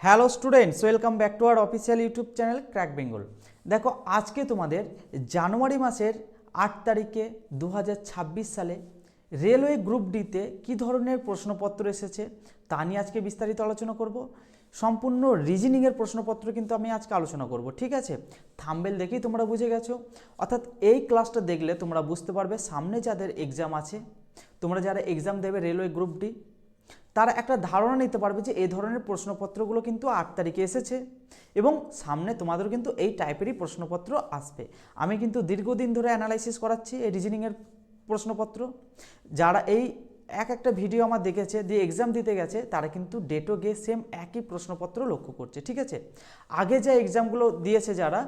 Hello students, welcome back to our official YouTube channel crack Bengal. দেখো, আজকে তোমাদের জানুয়ারি মাসের 8 তারিখে 2026 সালে রেলওয়ে গ্রুপ ডিতে কী ধরনের প্রশ্নপত্র এসেছে তা নিয়ে আজকে বিস্তারিত আলোচনা করব। সম্পূর্ণ রিজনিংয়ের প্রশ্নপত্র কিন্তু আমি আজকে আলোচনা করব, ঠিক আছে? থাম্বনেল দেখেই তোমরা বুঝে গেছো। অর্থাৎ এই ক্লাসটা দেখলে তোমরা বুঝতে পারবে সামনে যাদের এক্সাম আছে, তোমরা যারা এক্সাম দেবে রেলওয়ে গ্রুপ ডি, তারা একটা ধারণা নিতে পারবে যে এই ধরনের প্রশ্নপত্রগুলো কিন্তু 8 তারিখে এসেছে এবং সামনে তোমাদেরও কিন্তু এই টাইপেরই প্রশ্নপত্র আসবে। আমি কিন্তু দীর্ঘদিন ধরে অ্যানালাইসিস করাচ্ছি এই রিজনিংয়ের প্রশ্নপত্র। যারা এই একটা ভিডিও আমার দেখেছে দিয়ে এক্সাম দিতে গেছে, তারা কিন্তু ডেটও গিয়ে সেম একই প্রশ্নপত্র লক্ষ্য করছে, ঠিক আছে? আগে যে এক্সামগুলো দিয়েছে যারা,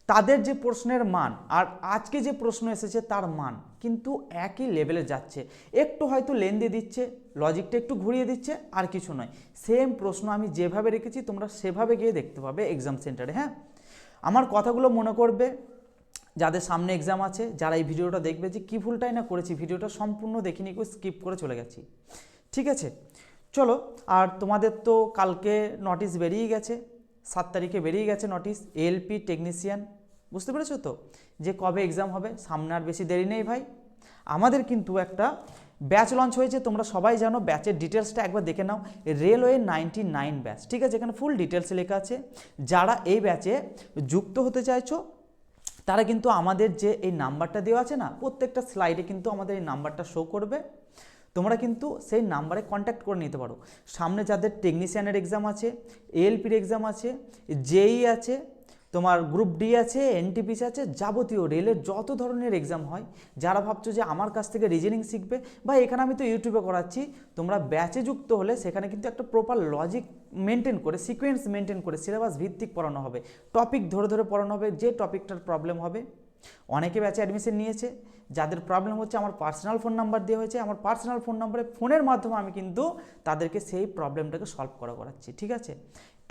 তাদের যে প্রশ্নের মান আর আজকে যে প্রশ্ন এসেছে তার মান কিন্তু একই লেভেলে যাচ্ছে। একটু হয়তো লেন দিয়ে দিচ্ছে, লজিকটা একটু ঘুরিয়ে দিচ্ছে, আর কিছু নয়। সেম প্রশ্ন আমি যেভাবে রেখেছি তোমরা সেভাবে গিয়ে দেখতে পাবে এক্সাম সেন্টারে। হ্যাঁ, আমার কথাগুলো মনে করবে যাদের সামনে এক্সাম আছে, যারা এই ভিডিওটা দেখবে যে কী ভুলটাই না করেছি, ভিডিওটা সম্পূর্ণ দেখিনি, কেউ স্কিপ করে চলে গেছি, ঠিক আছে? চলো, আর তোমাদের তো কালকে নোটিশ বেরিয়ে গেছে, 7 তারিখে বেরিয়ে গেছে নোটিশ, এএলপি টেকনিশিয়ান। বুঝতে পেরেছো তো যে কবে এক্সাম হবে? সামনে আর বেশি দেরি নেই ভাই। আমাদের কিন্তু একটা ব্যাচ লঞ্চ হয়েছে, তোমরা সবাই জানো। ব্যাচের ডিটেলসটা একবার দেখে নাও, রেলওয়ে 99 ব্যাচ, ঠিক আছে? এখানে ফুল ডিটেলস লেখা আছে। যারা এই ব্যাচে যুক্ত হতে চাইছো তারা কিন্তু আমাদের যে এই নাম্বারটা দেওয়া আছে না, প্রত্যেকটা স্লাইডে কিন্তু আমাদের এই নাম্বারটা শো করবে, তোমরা কিন্তু সেই নাম্বারে কন্ট্যাক্ট করে নিতে পারো। সামনে যাদের টেকনিশিয়ানের এক্সাম আছে, এএলপির এক্সাম আছে, জেই আছে, তোমার গ্রুপ ডি আছে, এনটিপিসি আছে, যাবতীয় রেলের যত ধরনের এক্সাম হয়, যারা ভাবছো যে আমার কাছ থেকে রিজনিং শিখবে, বা এখানে আমি তো ইউটিউবে করাচ্ছি, তোমরা ব্যাচে যুক্ত হলে সেখানে কিন্তু একটা প্রপার লজিক মেনটেন করে, সিকোয়েন্স মেনটেন করে সিলেবাস ভিত্তিক পড়ানো হবে, টপিক ধরে ধরে পড়ানো হবে, যে টপিকটার প্রবলেম হবে। অনেকে ব্যাচে অ্যাডমিশন নিয়েছে, যাদের প্রবলেম হচ্ছে আমার পার্সোনাল ফোন নাম্বার দেওয়া হয়েছে, আমার পার্সোনাল ফোন নাম্বারে ফোনের মাধ্যমে আমি কিন্তু তাদেরকে সেই প্রবলেমটাকে সলভ করাচ্ছি, ঠিক আছে?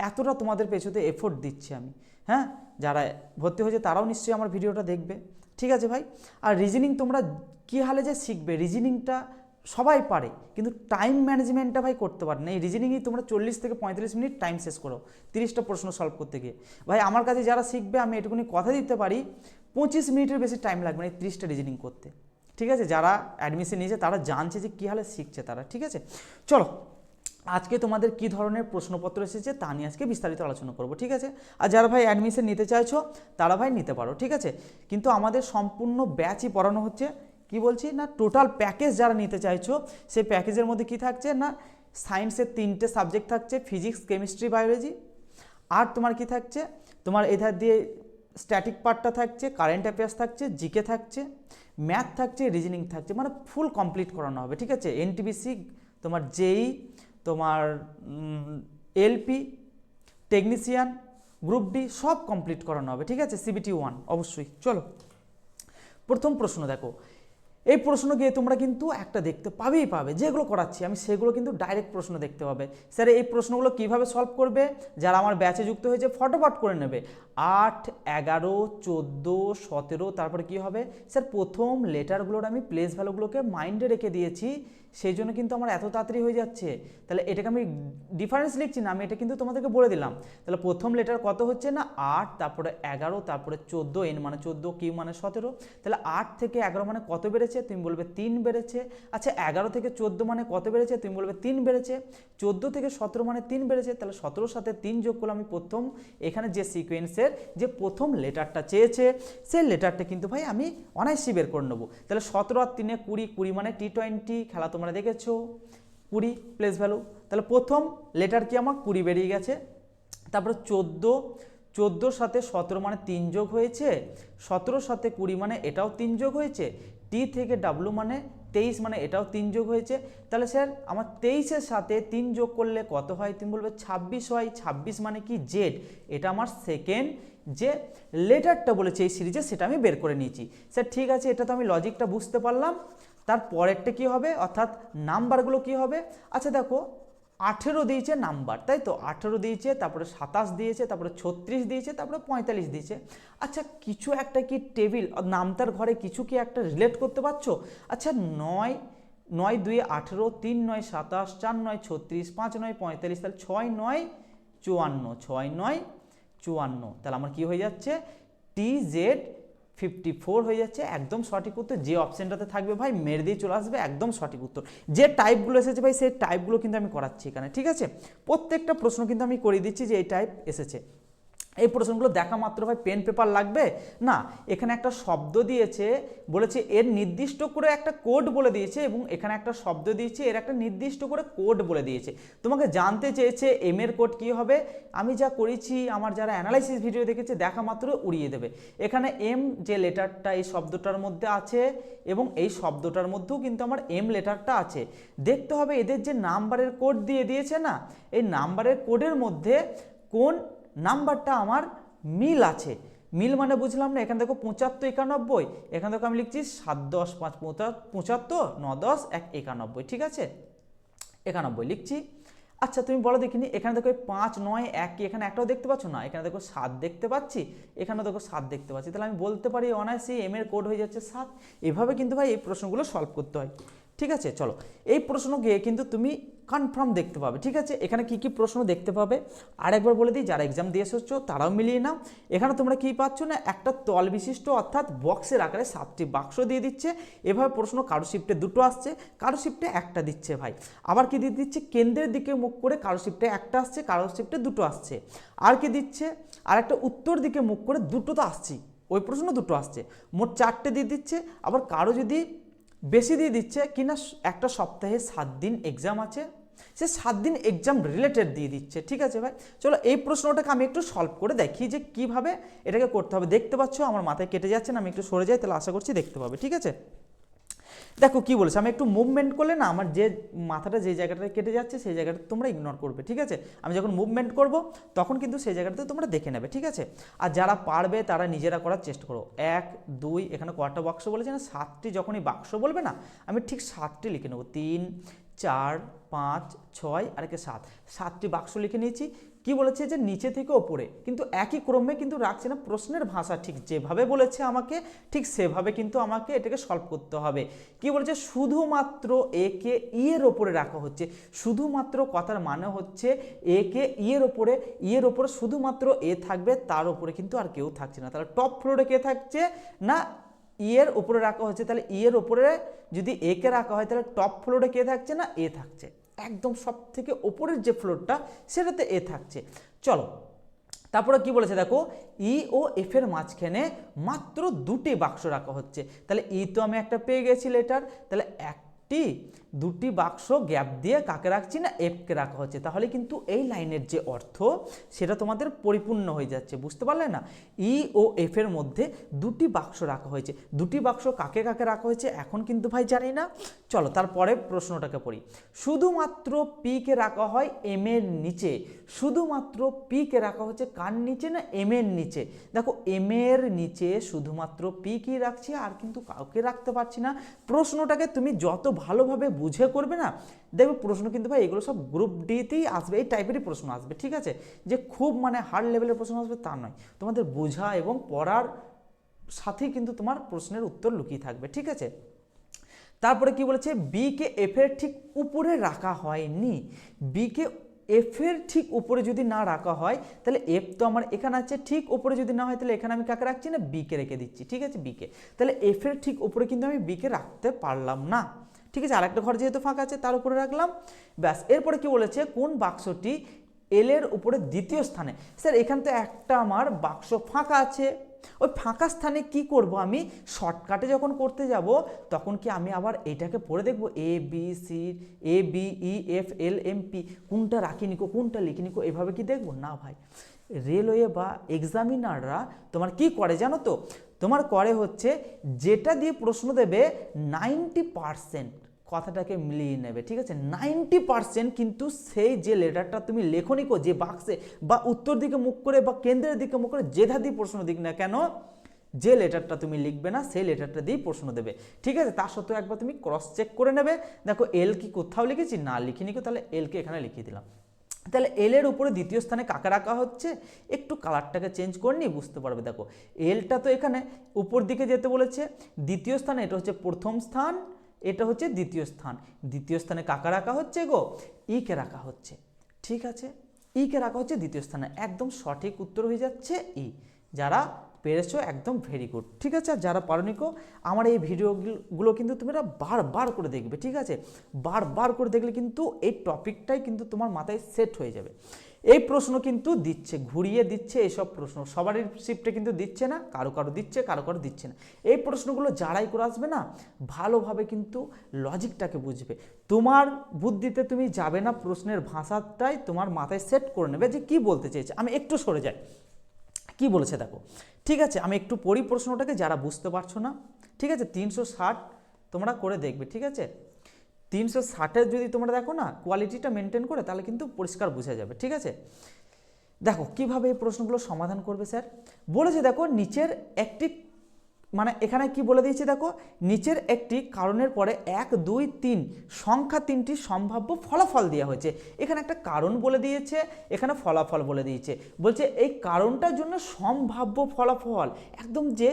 এতটা তোমাদের পেছনে এফোর্ট দিচ্ছি আমি। হ্যাঁ, যারা ভর্তি হয়েছে তারাও নিশ্চয়ই আমার ভিডিওটা দেখবে, ঠিক আছে ভাই? আর রিজনিং তোমরা কী হালে যে শিখবে, রিজনিংটা সবাই পারে, কিন্তু টাইম ম্যানেজমেন্টটা ভাই করতে পারে না। এই রিজনিংই তোমরা 40 থেকে 45 মিনিট টাইম শেষ করো 30টা প্রশ্ন সলভ করতে গিয়ে। ভাই আমার কাছে যারা শিখবে, আমি এটুকুনি কথা দিতে পারি, 25 মিনিটের বেশি টাইম লাগবে না এই 30টা রিজনিং করতে, ঠিক আছে? যারা অ্যাডমিশন নিয়েছে তারা জানছে যে কী হালে শিখছে তারা, ঠিক আছে? চলো, আজকে তোমাদের কী ধরনের প্রশ্নপত্র এসেছে তা নিয়ে আজকে বিস্তারিত আলোচনা করব, ঠিক আছে? আর যারা ভাই অ্যাডমিশন নিতে চাইছো তারা ভাই নিতে পারো, ঠিক আছে? কিন্তু আমাদের সম্পূর্ণ ব্যাচই পড়ানো হচ্ছে। কি বলছি না, টোটাল প্যাকেজ যারা নিতে চাইছো, সেই প্যাকেজের মধ্যে কি থাকছে না, সায়েন্সের 3টে সাবজেক্ট থাকছে, ফিজিক্স, কেমিস্ট্রি, বায়োলজি। আর তোমার কি থাকছে, তোমার এধার দিয়ে স্ট্যাটিক পার্টটা থাকছে, কারেন্ট অ্যাফেয়ার্স থাকছে, জিকে থাকছে, ম্যাথ থাকছে, রিজনিং থাকছে, মানে ফুল কমপ্লিট করানো হবে, ঠিক আছে? এনটিপিসি, তোমার জেই, তোমার এলপি, টেকনিশিয়ান, গ্রুপ ডি সব কমপ্লিট করানো হবে, ঠিক আছে? সিবিটি 1 অবশ্যই। চলো, প্রথম প্রশ্ন দেখো। এই প্রশ্ন গিয়ে তোমরা কিন্তু একটা দেখতে পাবে, যেগুলো করাচ্ছি আমি সেগুলো কিন্তু ডাইরেক্ট প্রশ্ন দেখতে পাবে। স্যার এই প্রশ্নগুলো কিভাবে সলভ করবে? যারা আমার ব্যাচে যুক্ত হয়েছে ফটোফট করে নেবে। 8, 11, 14, 17, তারপরে কি হবে? স্যার প্রথম লেটারগুলোর আমি প্লেস ভ্যালুগুলোকে মাইন্ডে রেখে দিয়েছি, সেই জন্য কিন্তু আমার এত তাড়াতাড়ি হয়ে যাচ্ছে। তাহলে এটাকে আমি ডিফারেন্স লিখছি না, আমি এটা কিন্তু তোমাদেরকে বলে দিলাম। তাহলে প্রথম লেটার কত হচ্ছে না 8, তারপরে 11, তারপরে 14, এন মানে 14, কিউ মানে 17। তাহলে 8 থেকে 11 মানে কত বেড়েছে? তুমি বলবে 3 বেড়েছে। আচ্ছা 11 থেকে 14 মানে কত বেড়েছে? তুমি বলবে 3 বেড়েছে। 14 থেকে 17 মানে 3 বেড়েছে। তাহলে 17 সাথে 3 যোগ করলে আমি প্রথম এখানে যে সিকোয়েন্সের যে প্রথম লেটারটা চেয়েছে সেই লেটারটা কিন্তু ভাই আমি অনায়াসই বের করে নেবো। তাহলে 17 আর 3 20, 20 মানে T20, খেলা তোমরা দেখেছো, 20 প্লেস ভ্যালু। তাহলে প্রথম লেটার কি আমার 20 বেরিয়ে গেছে। তারপরে 14 সাথে 17 মানে 3 যোগ হয়েছে, 17 সাথে 20 মানে এটাও 3 যোগ হয়েছে, টি থেকে ডাব্লু মানে 23 মানে এটাও 3 যোগ হয়েছে। তাহলে স্যার আমার 23-এর সাথে 3 যোগ করলে কত হয়? তুমি বলবে 26 হয়। 26 মানে কি? জেড। এটা আমার সেকেন্ড যে লেটারটা বলেছে এই সিরিজে, সেটা আমি বের করে নিয়েছি। স্যার ঠিক আছে, এটা তো আমি লজিকটা বুঝতে পারলাম। তার পরেরটা কী হবে, অর্থাৎ নাম্বারগুলো কি হবে? আচ্ছা দেখো, 18 দিয়েছে নাম্বার, তাই তো? 18 দিয়েছে, তারপরে 27 দিয়েছে, তারপরে 36 দিয়েছে, তারপরে 45 দিয়েছে। আচ্ছা কিছু একটা কি টেবিল নামতার ঘরে কিছু কি একটা রিলেট করতে পারছো? আচ্ছা 9, 9 2 18, 3 9 27, 4 9 36, 5 9 45, তাহলে 6 9 54, 6 9 54, তাহলে আমার কি হয়ে যাচ্ছে TZ 54 হয়ে যাচ্ছে একদম সঠিক উত্তর। যে অপশনটাতে থাকবে ভাই মেরে দিয়ে চলে আসবে একদম সঠিক উত্তর। যে টাইপগুলো এসেছে ভাই সেই টাইপগুলো কিন্তু আমি করাচ্ছি এখানে, ঠিক আছে। প্রত্যেকটা প্রশ্ন কিন্তু আমি করিয়ে দিচ্ছি যে এই টাইপ এসেছে। এই প্রশ্নগুলো দেখা মাত্র ভাই পেন পেপার লাগবে না, এখানে একটা শব্দ দিয়েছে, বলেছে এর নির্দিষ্ট করে একটা কোড বলে দিয়েছে, এবং এখানে একটা শব্দ দিয়েছে এর একটা নির্দিষ্ট করে কোড বলে দিয়েছে। তোমাকে জানতে চেয়েছে এম এর কোড কী হবে, আমি যা করেছি আমার যারা অ্যানালাইসিস ভিডিও দেখেছে দেখা মাত্র উড়িয়ে দেবে। এখানে এম যে লেটারটা এই শব্দটার মধ্যে আছে এবং এই শব্দটার মধ্যেও কিন্তু আমার এম লেটারটা আছে। দেখতে হবে এদের যে নাম্বারের কোড দিয়ে দিয়েছে না, এই নাম্বারের কোডের মধ্যে কোন নাম্বারটা আমার মিল আছে। মিল মানে বুঝলাম না, এখানে দেখো 75 91, এখানে দেখো আমি লিখছি 7 10 5 75 9 10 1 91, ঠিক আছে 91 লিখছি। আচ্ছা তুমি বলো দেখিনি, এখানে দেখো 5 9 1 এখানে একটাও দেখতে পাচ্ছ না, এখানে দেখো 7 দেখতে পাচ্ছি, এখানে দেখো 7 দেখতে পাচ্ছি, তাহলে আমি বলতে পারি অনায়াসে এম এর কোড হয়ে যাচ্ছে 7। এভাবে কিন্তু ভাই এই প্রশ্নগুলো সলভ করতে হয়, ঠিক আছে। চলো এই প্রশ্নকে কিন্তু তুমি কনফার্ম দেখতে পাবে, ঠিক আছে। এখানে কি কি প্রশ্ন দেখতে পাবে আরেকবার বলে দিই, যারা এক্সাম দিয়ে এসেছো তারাও মিলিয়ে নাও। এখানে তোমরা কি পাচ্ছ না, একটা তল বিশিষ্ট অর্থাৎ বক্সের আকারে 7টি বাক্স দিয়ে দিচ্ছে। এভাবে প্রশ্ন কারো শিফটে 2টো আসছে, কারো শিফটে 1টা দিচ্ছে ভাই। আবার কি দিয়ে দিচ্ছে, কেন্দ্রের দিকে মুখ করে কারো শিফটে 1টা আসছে, কারো শিফটে 2টো আসছে। আর কি দিচ্ছে, আর একটা উত্তর দিকে মুখ করে 2টো তো আসছি, ওই প্রশ্ন 2টো আসছে, মোট 4টে দিয়ে দিচ্ছে। আবার কারো যদি বেশি দিয়ে দিচ্ছে কিনা একটা সপ্তাহে 7 দিন এক্সাম আছে, সে 7 দিন এক্সাম রিলেটেড দিয়ে দিচ্ছে, ঠিক আছে ভাই। চলো এই প্রশ্নটাকে আমি একটু সলভ করে দেখি যে কিভাবে এটাকে করতে হবে। দেখতে পাচ্ছ আমার মাথায় কেটে যাচ্ছে না, আমি একটু সরে যাই, তাহলে আশা করছি দেখতে পাবে, ঠিক আছে। দেখো কি বলেছে, আমি একটু মুভমেন্ট করলে না আমার যে মাথাটা যে জায়গাটায় কেটে যাচ্ছে সেই জায়গাটা তোমরা ইগনোর করবে, ঠিক আছে। আমি যখন মুভমেন্ট করব তখন কিন্তু সেই জায়গাটাতে তোমরা দেখে নেবে, ঠিক আছে। আর যারা পারবে তারা নিজেরা করার চেষ্টা করো। 1 2 এখানে কয়টা বাক্স বলেছে না, 7টি। যখনই বাক্স বলবে না আমি ঠিক 7টি লিখে নেবো, 3 4 5 6 আর একে 7, 7টি বাক্স লিখে নিয়েছি। কি বলেছে যে নিচে থেকে ওপরে, কিন্তু একই ক্রমে কিন্তু রাখছে না, প্রশ্নের ভাষা ঠিক যেভাবে বলেছে আমাকে ঠিক সেভাবে কিন্তু আমাকে এটাকে সলভ করতে হবে। কি বলেছে, শুধুমাত্র একে ই এর ওপরে রাখা হচ্ছে। শুধুমাত্র কথার মানে হচ্ছে একে ই এর ওপরে শুধুমাত্র এ থাকবে, তার উপরে কিন্তু আর কেউ থাকছে না। তাহলে টপ ফ্লোরে কে থাকছে না, ই এর উপরে রাখা হচ্ছে, তাহলে ই এর উপরে যদি এ কে রাখা হয় তাহলে টপ ফ্লোরে কে থাকছে না, এ থাকছে। একদম সব থেকে ওপরের যে ফ্লোরটা সেটাতে এ থাকছে। চলো তারপরে কি বলেছে দেখো, ই ও এফ এর মাঝখানে মাত্র 2টি বাক্স রাখা হচ্ছে। তাহলে ই তো আমি একটা পেয়ে গেছি লেটার, তাহলে 2টি বাক্স গ্যাপ দিয়ে কাকে রাখছি না, এফকে রাখা হচ্ছে। তাহলে কিন্তু এই লাইনের যে অর্থ সেটা তোমাদের পরিপূর্ণ হয়ে যাচ্ছে, বুঝতে পারলে না। ই ও এফ এর মধ্যে 2টি বাক্স রাখা হয়েছে, 2টি বাক্স কাকে কাকে রাখা হয়েছে এখন কিন্তু ভাই জানি না। চলো তারপরে প্রশ্নটাকে পড়ি। শুধুমাত্র পি কে রাখা হয় এম এর নিচে, শুধুমাত্র পি কে রাখা হচ্ছে কার নিচে না, এম এর নিচে। দেখো এম এর নিচে শুধুমাত্র পি কি রাখছি, আর কিন্তু কাউকে রাখতে পারছি না। প্রশ্নটাকে তুমি যত ভালোভাবে বুঝে করবে না, দেখবে প্রশ্ন কিন্তু ভাই এগুলো সব গ্রুপ ডিতেই আসবে, এই টাইপেরই প্রশ্ন আসবে, ঠিক আছে। যে খুব মানে হার্ড লেভেলের প্রশ্ন আসবে তা নয়, তোমাদের বোঝা এবং পড়ার সাথেই কিন্তু তোমার প্রশ্নের উত্তর লুকিয়ে থাকবে, ঠিক আছে। তারপরে কি বলেছে, বি কে এফ এর ঠিক উপরে রাখা হয়নি। বি কে এফ এর ঠিক উপরে যদি না রাখা হয় তাহলে এফ তো আমার এখানে আছে, ঠিক উপরে যদি না হয় তাহলে এখানে আমি কাকে রাখছি না, বি কে রেখে দিচ্ছি, ঠিক আছে বি কে। তাহলে এফ এর ঠিক উপরে কিন্তু আমি বি কে রাখতে পারলাম না, ঠিক আছে। আরেকটা ঘর যেহেতু ফাঁকা আছে তার উপরে রাখলাম, ব্যাস। এরপরে কি বলেছে, কোন বাক্সটি এল এর উপরে দ্বিতীয় স্থানে। স্যার এখান তো একটা আমার বাক্স ফাঁকা আছে, ওই ফাঁকা স্থানে কি করব, আমি শর্টকাটে যখন করতে যাব তখন কি আমি আবার এটাকে পড়ে দেখব A B C, A B E F L M P, কোনটা রাখি নিকো কোনটা লিখি নিকো, এভাবে কি দেখবো না ভাই। রেলওয়ে বা এক্সামিনাররা তোমার কি করে জানো তো, তোমার করে হচ্ছে যেটা দিয়ে প্রশ্ন দেবে 90% কথাটাকে মিলিয়ে নেবে, ঠিক আছে। 90% কিন্তু সেই যে লেটারটা তুমি লেখনিকো যে বাক্সে বা উত্তর দিকে মুখ করে বা কেন্দ্রের দিকে মুখ করে যেটা দিয়ে প্রশ্ন দিক না কেন, যে লেটারটা তুমি লিখবে না সেই লেটারটা দিয়েই প্রশ্ন দেবে, ঠিক আছে। তার সত্ত্বেও একবার তুমি ক্রস চেক করে নেবে, দেখো এল কি কোথাও লিখেছি না লিখিনি, তাহলে এলকে এখানে লিখিয়ে দিলাম। তাহলে এল এর উপরে দ্বিতীয় স্থানে কাকে রাখা হচ্ছে, একটু কালারটাকে চেঞ্জ করে নিয়ে বুঝতে পারবে। দেখো এলটা তো এখানে উপর দিকে যেতে বলেছে, দ্বিতীয় স্থানে এটা হচ্ছে প্রথম স্থান, এটা হচ্ছে দ্বিতীয় স্থান। দ্বিতীয় স্থানে কাকা রাখা হচ্ছে গো, ই কে রাখা হচ্ছে, ঠিক আছে। কে রাখা হচ্ছে দ্বিতীয় স্থানে, একদম সঠিক উত্তর হয়ে যাচ্ছে ই। যারা পেরেছো একদম ভেরি গুড, ঠিক আছে। আর যারা পারোনিকো আমার এই ভিডিওগুলো কিন্তু তোমরা বারবার করে দেখবে, ঠিক আছে। বারবার করে দেখলে কিন্তু এই টপিকটাই কিন্তু তোমার মাথায় সেট হয়ে যাবে। এই প্রশ্ন কিন্তু দিচ্ছে, ঘুরিয়ে দিচ্ছে এইসব প্রশ্ন, সবারই শিফটে কিন্তু দিচ্ছে না, কারো কারো দিচ্ছে, কারো কারো দিচ্ছে না। এই প্রশ্নগুলো যারাই করে আসবে না, ভালোভাবে কিন্তু লজিকটাকে বুঝবে। তোমার বুদ্ধিতে তুমি যাবে না, প্রশ্নের ভাষাটাই তোমার মাথায় সেট করে নেবে যে কি বলতে চেয়েছে। আমি একটু সরে যাই, কি বলেছে দেখো, ঠিক আছে। আমি একটু পড়ি প্রশ্নটাকে, যারা বুঝতে পারছো না, ঠিক আছে। 360 তোমরা করে দেখবে, ঠিক আছে। 360-এর যদি তোমরা দেখো না কোয়ালিটিটা মেনটেন করে, তাহলে কিন্তু পরিষ্কার বোঝা যাবে, ঠিক আছে। দেখো কিভাবে এই প্রশ্নগুলো সমাধান করবে স্যার। বলেছে দেখো নিচের একটি, মানে এখানে কি বলে দিয়েছে দেখো, নিচের একটি কারণের পরে 1, 2, 3 সংখ্যা 3টি সম্ভাব্য ফলাফল দেওয়া হয়েছে। এখানে একটা কারণ বলে দিয়েছে, এখানে ফলাফল বলে দিয়েছে। বলছে এই কারণটার জন্য সম্ভাব্য ফলাফল, একদম যে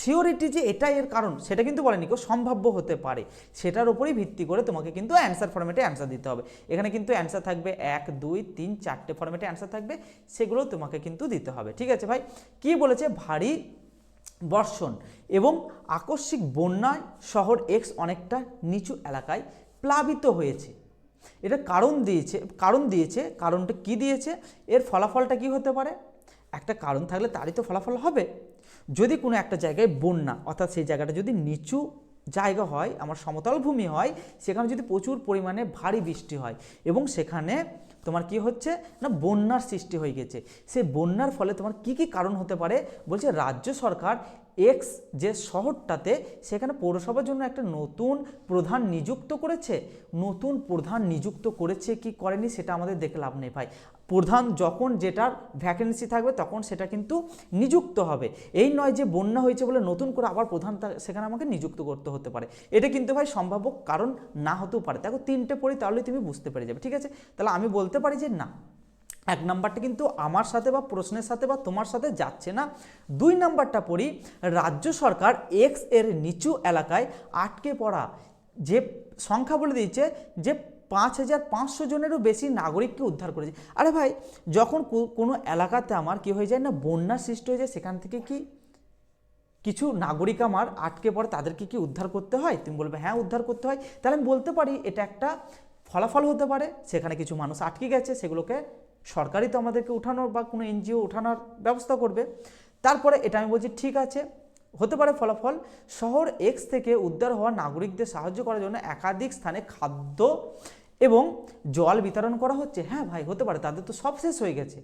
সিওরিটি যে এটাই এর কারণ সেটা কিন্তু বলেনি, কেউ সম্ভাব্য হতে পারে, সেটার উপরেই ভিত্তি করে তোমাকে কিন্তু অ্যান্সার ফরম্যাটে অ্যান্সার দিতে হবে। এখানে কিন্তু অ্যান্সার থাকবে 1, 2, 3, 4টে ফরম্যাটে অ্যান্সার থাকবে, সেগুলো তোমাকে কিন্তু দিতে হবে, ঠিক আছে ভাই। কি বলেছে, ভারী বর্ষণ এবং আকস্মিক বন্যায় শহর এক্স অনেকটা নিচু এলাকায় প্লাবিত হয়েছে। এটা কারণ দিয়েছে, কারণটা কি দিয়েছে, এর ফলাফলটা কি হতে পারে। একটা কারণ থাকলে তারই তো ফলাফল হবে। যদি কোনো একটা জায়গায় বন্যা, অর্থাৎ সেই জায়গাটা যদি নিচু জায়গা হয়, আমার সমতল ভূমি হয়, সেখানে যদি প্রচুর পরিমাণে ভারী বৃষ্টি হয় এবং সেখানে তোমার কি হচ্ছে না বন্যার সৃষ্টি হয়ে গেছে, সেই বন্যার ফলে তোমার কি কি কারণ হতে পারে। বলছে রাজ্য সরকার এক্স যে শহরটাতে, সেখানে পৌরসভার জন্য একটা নতুন প্রধান নিযুক্ত করেছে। নতুন প্রধান নিযুক্ত করেছে কি করেনি সেটা আমাদের দেখে লাভ নেই ভাই। প্রধান যখন যেটার ভ্যাকেন্সি থাকবে তখন সেটা কিন্তু নিযুক্ত হবে। এই নয় যে বন্যা হয়েছে বলে নতুন করে আবার প্রধান সেখানে আমাকে নিযুক্ত করতে হতে পারে। এটা কিন্তু ভাই সম্ভাব্য কারণ না হতেও পারে। দেখো 3টে পড়ি তাহলে তুমি বুঝতে পেরে যাবে, ঠিক আছে। তাহলে আমি বলতে পারি যে না, 1 নাম্বারটা কিন্তু আমার সাথে বা প্রশ্নের সাথে বা তোমার সাথে যাচ্ছে না। 2 নাম্বারটা পড়ি, রাজ্য সরকার এক্স এর নিচু এলাকায় আটকে পড়া যে সংখ্যা বলে দিয়েছে যে 5500 জনেরও বেশি নাগরিককে উদ্ধার করেছে। আরে ভাই, যখন কোনো এলাকাতে আমার কি হয়ে যায় না বন্যা সৃষ্টি হয়ে যায়, সেখান থেকে কি কিছু নাগরিক আমার আটকে পড়ে, তাদেরকে কি উদ্ধার করতে হয়? তুমি বলবে হ্যাঁ উদ্ধার করতে হয়। তাহলে আমি বলতে পারি এটা একটা ফলাফল হতে পারে। সেখানে কিছু মানুষ আটকে গেছে, সেগুলোকে সরকারই তো আমাদেরকে উঠানোর বা কোনো এনজিও উঠানোর ব্যবস্থা করবে। তারপরে এটা আমি বলছি ঠিক আছে, হতে পারে ফলাফল। শহর এক্স থেকে উদ্ধার হওয়া নাগরিকদের সাহায্য করার জন্য একাধিক স্থানে খাদ্য এবং জল বিতরণ করা হচ্ছে। হ্যাঁ ভাই হতে পারে, তাদের তো সব শেষ হয়ে গেছে,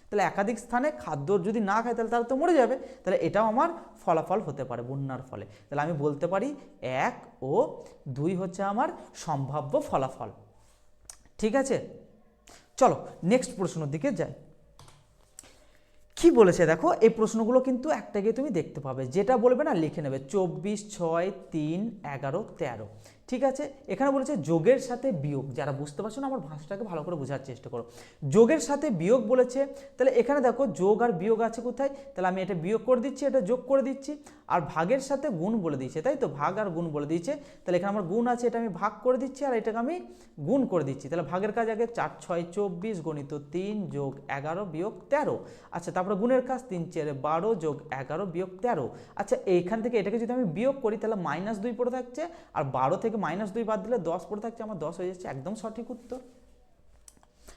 তাহলে একাধিক স্থানে খাদ্য যদি না খায় তাহলে তারা তো মরে যাবে। তাহলে এটাও আমার ফলাফল হতে পারে বন্যার ফলে। তাহলে আমি বলতে পারি 1 ও 2 হচ্ছে আমার সম্ভাব্য ফলাফল, ঠিক আছে। চলো নেক্সট প্রশ্নের দিকে যাই। কি বলেছে দেখো, এই প্রশ্নগুলো কিন্তু একটা গিয়ে তুমি দেখতে পাবে, যেটা বলবে না লিখে নেবে 24, 6, 3, 11, 13, ঠিক আছে। এখানে বলেছে যোগের সাথে বিয়োগ, যারা বুঝতে পারছো না আমার ভাষাটাকে ভালো করে বোঝার চেষ্টা করো। যোগের সাথে বিয়োগ বলেছে, তাহলে এখানে দেখো যোগ আর বিয়োগ আছে কোথায়, তাহলে আমি এটা বিয়োগ করে দিচ্ছি, এটা যোগ করে দিচ্ছি। আর ভাগের সাথে গুণ বলে দিয়েছে, তাই তো, ভাগ আর গুণ বলে দিয়েছে। তাহলে এখানে আমার গুণ আছে, এটা আমি ভাগ করে দিচ্ছি আর এটাকে আমি গুণ করে দিচ্ছি। তাহলে ভাগের কাজ আগে 4, 6, 24 গণিত 3 যোগ 11 বিয়োগ 13। আচ্ছা, তারপরে গুণের কাজ 3, 4, 12 যোগ 11 বিয়োগ 13। আচ্ছা, এইখান থেকে এটাকে যদি আমি বিয়োগ করি তাহলে -2 পড়ে থাকছে, আর 12 থেকে -2 বাদ দিলে 10 পড়ে থাকছে, আমার 10 হয়ে যাচ্ছে, একদম সঠিক উত্তর,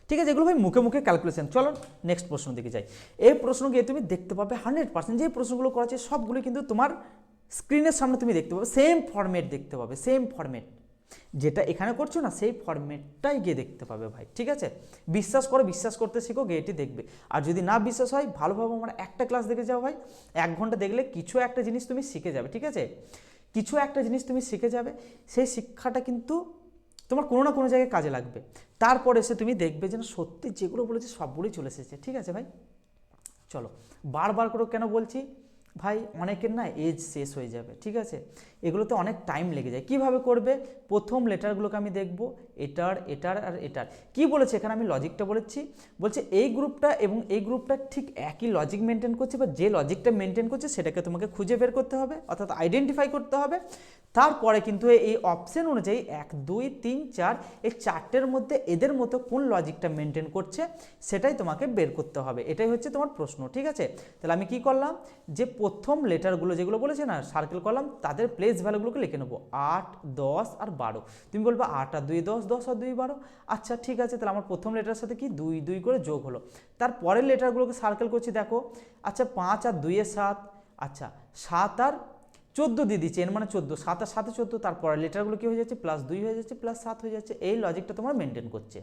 ঠিক আছে। এগুলো ভাই মুখে মুখে ক্যালকুলেশন। চলো নেক্সট প্রশ্ন দিকে যাই। এই প্রশ্ন গিয়ে তুমি দেখতে পাবে 100% যে প্রশ্নগুলো করা আছে সবগুলো কিন্তু তোমার স্ক্রিনের সামনে তুমি দেখতে পাবে, সেম ফরম্যাট দেখতে পাবে, সেম ফরম্যাট যেটা এখানে করছো না সেই ফরম্যাটটাই গিয়ে দেখতে পাবে ভাই, ঠিক আছে। বিশ্বাস করো, বিশ্বাস করতে শিখো, গিয়ে এটি দেখবে। আর যদি না বিশ্বাস হয় ভালোভাবে আমার একটা ক্লাস দেখে যাও ভাই, 1 ঘন্টা দেখলে কিছু একটা জিনিস তুমি শিখে যাবে, ঠিক আছে। কিছু একটা জিনিস তুমি শিখে যাবে, সেই শিক্ষাটা কিন্তু তোমার কোনো না কোনো জায়গায় কাজে লাগবে। তারপর এসে তুমি দেখবে যে সত্যি যেগুলো বলেছে সবগুলোই চলে এসেছে, ঠিক আছে ভাই। চলো বারবার করে কেন বলছি ভাই, অনেকের না এজ শেষ হয়ে যাবে, ঠিক আছে। এগুলোতে অনেক টাইম লেগে যায়। কিভাবে করবে, প্রথম লেটারগুলোকে আমি দেখব, এটার এটার আর এটার। কি বলেছে এখানে, আমি লজিকটা বলেছি, বলছে এই গ্রুপটা এবং এই গ্রুপটা ঠিক একই লজিক মেনটেন করছে, বা যে লজিকটা মেনটেন করছে সেটাকে তোমাকে খুঁজে বের করতে হবে, অর্থাৎ আইডেন্টিফাই করতে হবে। তারপরে কিন্তু এই অপশন অনুযায়ী 1 2 3 4 এই চারটের মধ্যে এদের মতো কোন লজিকটা মেনটেন করছে সেটাই তোমাকে বের করতে হবে। এটাই হচ্ছে তোমার প্রশ্ন, ঠিক আছে। তাহলে আমি কি করলাম, যে প্রথম লেটারগুলো যেগুলো বলেছে না সার্কেল করলাম, তাদের প্লেস ভ্যালুগুলোকে লিখে নেবো, 8 10 আর 12। তুমি বলবে 8 আর 2 10, 10 আর 2 12। আচ্ছা ঠিক আছে, তাহলে আমার প্রথম লেটারের সাথে কি 2 2 করে যোগ হলো। তারপরের লেটারগুলোকে সার্কেল করছি, দেখো আচ্ছা 5 আর 2 7, আচ্ছা 7 আর 14 দিয়ে দিচ্ছে, এর মানে 14, 7 আর 7 14। তারপরে লেটারগুলো কি হয়ে যাচ্ছে, +2 হয়ে যাচ্ছে, +7 হয়ে যাচ্ছে। এই লজিকটা তোমার মেনটেন করছে।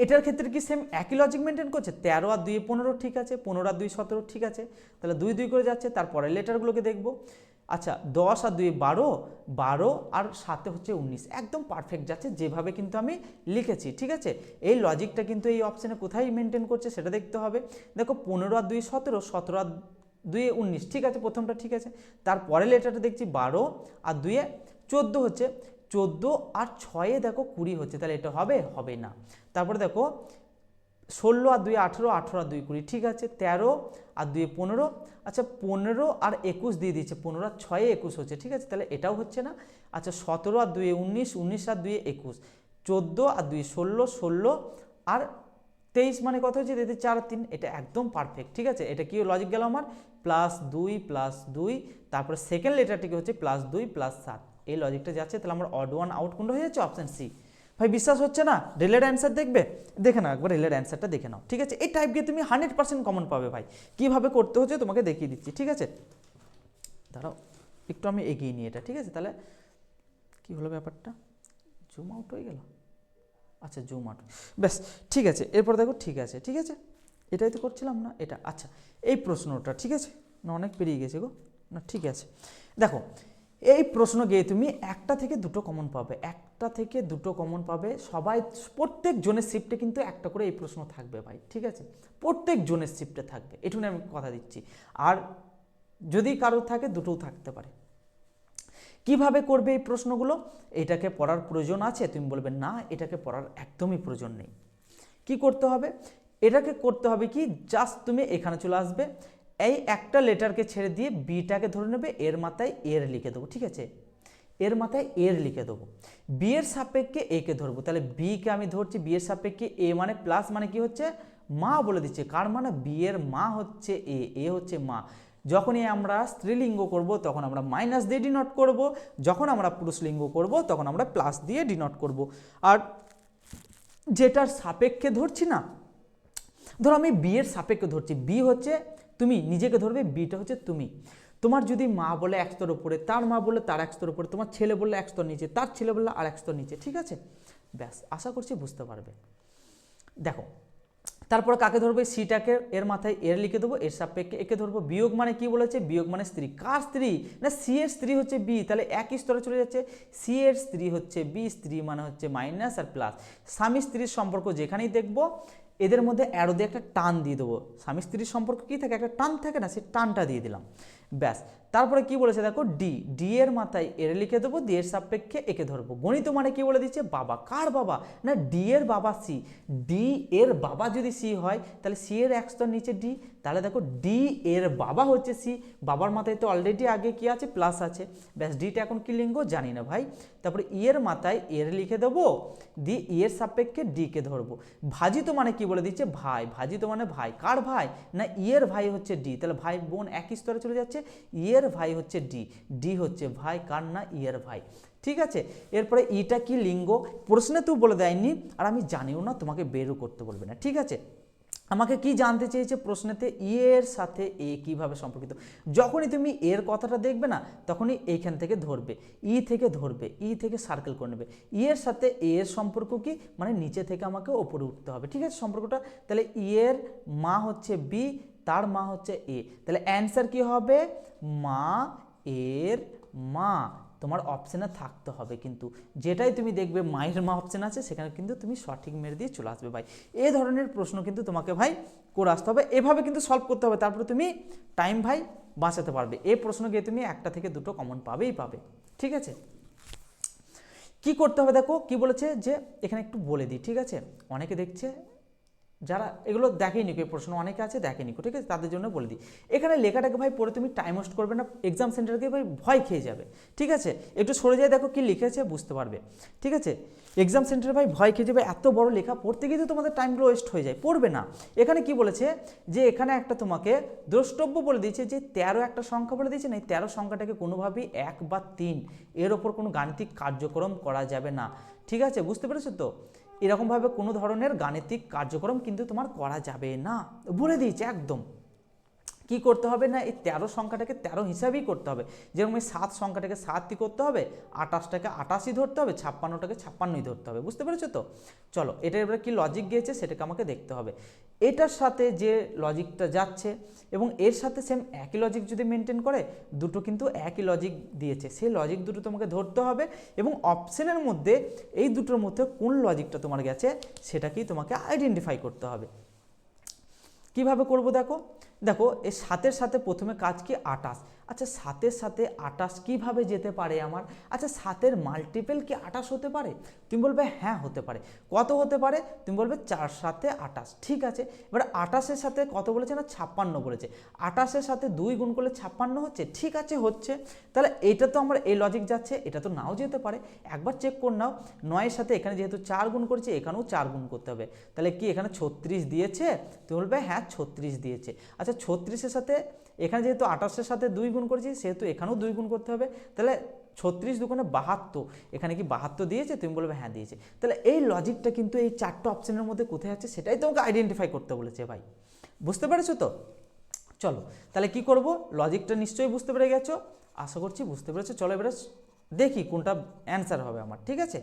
এটার ক্ষেত্রে কি সেম একই লজিক মেনটেন করছে, 13 আর 2 15, ঠিক আছে, 15 আর 2 17, ঠিক আছে। তাহলে 2 2 করে যাচ্ছে। তারপরে লেটারগুলোকে দেখবো, আচ্ছা 10 আর 2 12, 12 আর 7 হচ্ছে 19, একদম পারফেক্ট যাচ্ছে যেভাবে কিন্তু আমি লিখেছি, ঠিক আছে। এই লজিকটা কিন্তু এই অপশানে কোথায় মেনটেন করছে সেটা দেখতে হবে। দেখো 15 আর 2 17, 17 আর 2 19, ঠিক আছে, প্রথমটা ঠিক আছে। তারপরে লেটারটা দেখছি 12 আর 2 14 হচ্ছে, 14 আর 6 দেখো 20 হচ্ছে, তাহলে এটা হবে, হবে না। তারপরে দেখো 16 আর 2 18, 18 আর 2 20, ঠিক আছে। 13 আর 2 15, আচ্ছা 15 আর 21 দিয়ে দিচ্ছে, 15 আর 6 21 হচ্ছে, ঠিক আছে, তাহলে এটাও হচ্ছে না। আচ্ছা 17 আর 2 19, 19 আর 2 21, 14 আর 2 16, 16 আর 23 মানে কত হচ্ছে, এতে 4 আর 3, এটা একদম পারফেক্ট, ঠিক আছে। এটা কি লজিক গেল আমার, +2 +2, তারপরে সেকেন্ড লেটারটি হচ্ছে +2 +7, এই লজিকটা যাচ্ছে। তাহলে আমার অড ওয়ান আউট কোনটা হয়ে যাচ্ছে, অপশন সি। ভাই বিশ্বাস হচ্ছে না, রিলেড অ্যান্সার দেখবে, দেখে নাও একবার রিলেড অ্যান্সারটা দেখে নাও, ঠিক আছে। এই টাইপ দিয়ে তুমি 100% কমন পাবে ভাই। কীভাবে করতে হচ্ছে তোমাকে দেখিয়ে দিচ্ছি, ঠিক আছে। দাঁড়াও একটু আমি এগিয়ে নিই এটা, ঠিক আছে। তাহলে কি হলো ব্যাপারটা, জুম আউট হয়ে গেল, আচ্ছা জুম আউট, ব্যাস ঠিক আছে। এরপর দেখো, ঠিক আছে, ঠিক আছে, এটাই তো করছিলাম না এটা, আচ্ছা এই প্রশ্নটা, ঠিক আছে না, অনেক পেরিয়ে গেছে গো না, ঠিক আছে। দেখো এই প্রশ্ন গিয়ে তুমি একটা থেকে দুটো কমন পাবে, একটা থেকে দুটো কমন পাবে, সবাই প্রত্যেক জনের শিফটে কিন্তু একটা করে এই প্রশ্ন থাকবে ভাই, ঠিক আছে, প্রত্যেক জনের শিফটে থাকবে, এটুকু আমি কথা দিচ্ছি। আর যদি কারোর থাকে দুটোও থাকতে পারে। কিভাবে করবে এই প্রশ্নগুলো, এটাকে পড়ার প্রয়োজন আছে, তুমি বলবে না এটাকে পড়ার একদমই প্রয়োজন নেই। কি করতে হবে, এটাকে করতে হবে কি, জাস্ট তুমি এখানে চলে আসবে, এই একটা লেটারকে ছেড়ে দিয়ে বিটাকে ধরে নেবে, এর মাথায় এর লিখে দেবো, ঠিক আছে, এর মাথায় এর লিখে দেবো। বি এর সাপেক্ষে এ কে ধরবো, তাহলে বি কে আমি ধরছি, বি এর সাপেক্ষে এ মানে প্লাস মানে কি হচ্ছে, মা বলে দিচ্ছে, কার মানে বি এর মা হচ্ছে এ হচ্ছে মা। যখনই আমরা স্ত্রীলিঙ্গ করব তখন আমরা মাইনাস দিয়ে ডিনোট করব, যখন আমরা পুরুষলিঙ্গ করব তখন আমরা প্লাস দিয়ে ডিনোট করব। আর যেটার সাপেক্ষে ধরছি না, ধরো আমি বি এর সাপেক্ষে ধরছি, বি হচ্ছে তুমি নিজেকে ধরবে, বিটা হচ্ছে তুমি। তোমার যদি মা বলে এক স্তর উপরে, তার মা বললে তার এক স্তর উপরে, তোমার ছেলে বললে এক স্তর নিচে, তার ছেলে বললে আর এক স্তর নিচে, ঠিক আছে, ব্যাস আশা করছি বুঝতে পারবে। দেখো তারপরে কাকে ধরবে, সিটাকে এর মাথায় এর লিখে দেবো, এর সাপেক্ষে একে ধরবো। বিয়োগ মানে কি বলেছে, বিয়োগ মানে স্ত্রী, কার স্ত্রী না, সি এর স্ত্রী হচ্ছে বি, তাহলে একই স্তরে চলে যাচ্ছে, সি এর স্ত্রী হচ্ছে বি, স্ত্রী মানে হচ্ছে মাইনাস আর প্লাস। স্বামী স্ত্রীর সম্পর্ক যেখানেই দেখবো এদের মধ্যে অ্যারো দিয়ে একটা টান দিয়ে দেবো, স্বামী স্ত্রীর সম্পর্ক কী থাকে, একটা টান থাকে না, সেই টানটা দিয়ে দিলাম, ব্যাস। তারপরে কি বলেছে দেখো, ডি, ডি এর মাথায় এর লিখে দেবো, ডি এর সাপেক্ষে একে ধরবো। গণিত মানে কি বলে দিচ্ছে, বাবা, কার বাবা না, ডি এর বাবা সি, ডি এর বাবা যদি সি হয় তাহলে সি এর এক স্তর নিচে ডি, তাহলে দেখো ডি এর বাবা হচ্ছে সি, বাবার মাথায় তো অলরেডি আগে কি আছে, প্লাস আছে, ব্যাস। ডিটা এখন কি লিঙ্গ জানি না ভাই। তারপরে ই এর মাথায় এর লিখে দেবো, দি ই এর সাপেক্ষে ডি কে ধরবো। ভাজিত মানে কি বলে দিচ্ছে, ভাই, ভাজিত মানে ভাই, কার ভাই না, ই এর ভাই হচ্ছে ডি, তাহলে ভাই বোন একই স্তরে চলে যাচ্ছে, ই এর ভাই হচ্ছে ডি, ডি হচ্ছে ভাই, কার না, ই এর ভাই, ঠিক আছে। এরপরে ইটা কি লিঙ্গ, প্রশ্নে তো বলে দেয়নি, আর আমি জানিও না, তোমাকে বেরও করতে বলবে না, ঠিক আছে। আমাকে কি জানতে চেয়েছে প্রশ্নেতে, ই এর সাথে এ কিভাবে সম্পর্কিত। যখনই তুমি এর কথাটা দেখবে না তখনই এইখান থেকে ধরবে, ই থেকে ধরবে, ই থেকে সার্কেল করে নেবে। ই এর সাথে এ এর সম্পর্ক কি, মানে নিচে থেকে আমাকে ওপরে উঠতে হবে, ঠিক আছে সম্পর্কটা। তাহলে ই এর মা হচ্ছে বি, তার মা হচ্ছে এ, তাহলে অ্যান্সার কি হবে, মা এর মা। তোমার অপশানে থাকতে হবে, কিন্তু যেটাই তুমি দেখবে মায়ের মা অপশান আছে সেখানে কিন্তু তুমি সঠিক মেরে দিয়ে চলে আসবে ভাই। এই ধরনের প্রশ্ন কিন্তু তোমাকে ভাই করে আসতে হবে, এভাবে কিন্তু সলভ করতে হবে, তারপরে তুমি টাইম ভাই বাঁচাতে পারবে। এই প্রশ্ন গিয়ে তুমি একটা থেকে দুটো কমন পাবেই পাবে। ঠিক আছে, কি করতে হবে দেখো কি বলেছে, যে এখানে একটু বলে দিই। ঠিক আছে, অনেকে দেখছে যারা এগুলো দেখেনি, এই প্রশ্ন অনেকে আছে দেখেনি, ঠিক আছে, তাদের জন্য বলে দিই। এখানে লেখাটাকে ভাই পড়ে তুমি টাইম ওয়েস্ট করবে না, এক্সাম সেন্টারকে ভাই ভয় খেয়ে যাবে। ঠিক আছে, একটু সরে যায়, দেখো কি লিখেছে বুঝতে পারবে। ঠিক আছে, এক্সাম সেন্টারে ভাই ভয় খেয়ে যাবে, এত বড় লেখা পড়তে গিয়ে তো তোমাদের টাইমগুলো ওয়েস্ট হয়ে যায়, পড়বে না। এখানে কি বলেছে, যে এখানে একটা তোমাকে দ্রষ্টব্য বলে দিয়েছে, যে 13 একটা সংখ্যা বলে দিয়েছে না, এই 13 সংখ্যাটাকে কোনোভাবেই 1 বা 3 এর ওপর কোনো গাণিতিক কার্যক্রম করা যাবে না। ঠিক আছে, বুঝতে পেরেছো তো, এরকমভাবে কোনো ধরনের গাণিতিক কার্যক্রম কিন্তু তোমার করা যাবে না, বলে দিয়েছে একদম। কি করতে হবে না, এই 13 সংখ্যাটাকে 13 হিসাবেই করতে হবে, যেরকম এই 7 সংখ্যাটাকে 7ই করতে হবে, 28টাকে 28ই ধরতে হবে, 56টাকে 56ই ধরতে হবে, বুঝতে পেরেছো তো। চলো, এটার এবারে কি লজিক গিয়েছে সেটাকে আমাকে দেখতে হবে। এটার সাথে যে লজিকটা যাচ্ছে এবং এর সাথে সেম একই লজিক যদি মেনটেন করে, দুটো কিন্তু একই লজিক দিয়েছে, সেই লজিক দুটো তোমাকে ধরতে হবে এবং অপশনের মধ্যে এই দুটোর মধ্যে কোন লজিকটা তোমার গেছে সেটাকেই তোমাকে আইডেন্টিফাই করতে হবে। কিভাবে করব দেখো, দেখো এই 7-এর সাথে প্রথমে কাজ কি 28। আচ্ছা 7-এর সাথে 28 কিভাবে যেতে পারে আমার, আচ্ছা 7-এর মাল্টিপল কি 28 হতে পারে? তুমি বলবে হ্যাঁ হতে পারে। কত হতে পারে? তুমি বলবে 4 7 28। ঠিক আছে, এবার 28-এর সাথে কত বলেছে না 56 বলেছে, 28-এর সাথে 2 গুণ করলে 56 হচ্ছে, ঠিক আছে হচ্ছে। তাহলে এটা তো আমার এই লজিক যাচ্ছে, এটা তো নাও যেতে পারে, একবার চেক করে নাও। 9-এর সাথে এখানে যেহেতু 4 গুণ করেছে, এখানেও 4 গুণ করতে হবে, তাহলে কি এখানে 36 দিয়েছে? তুমি বলবে হ্যাঁ 36 দিয়েছে। আচ্ছা 36-এর সাথে এখানে যেহেতু 28-এর সাথে 2 গুণ করেছি, সেহেতু এখানেও 2 গুণ করতে হবে, তাহলে 36 দুগুণে 72, এখানে কি 72 দিয়েছে? তুমি বলবে হ্যাঁ দিয়েছে। তাহলে এই লজিকটা কিন্তু এই 4টা অপশনের মধ্যে কোথায় আছে সেটাই তোমাকে আইডেন্টিফাই করতে বলেছে ভাই, বুঝতে পেরেছো তো। চলো তাহলে কি করব, লজিকটা নিশ্চয়ই বুঝতে পেরে গেছো, আশা করছি বুঝতে পেরেছো। চলো এবারে দেখি কোনটা অ্যান্সার হবে আমার। ঠিক আছে,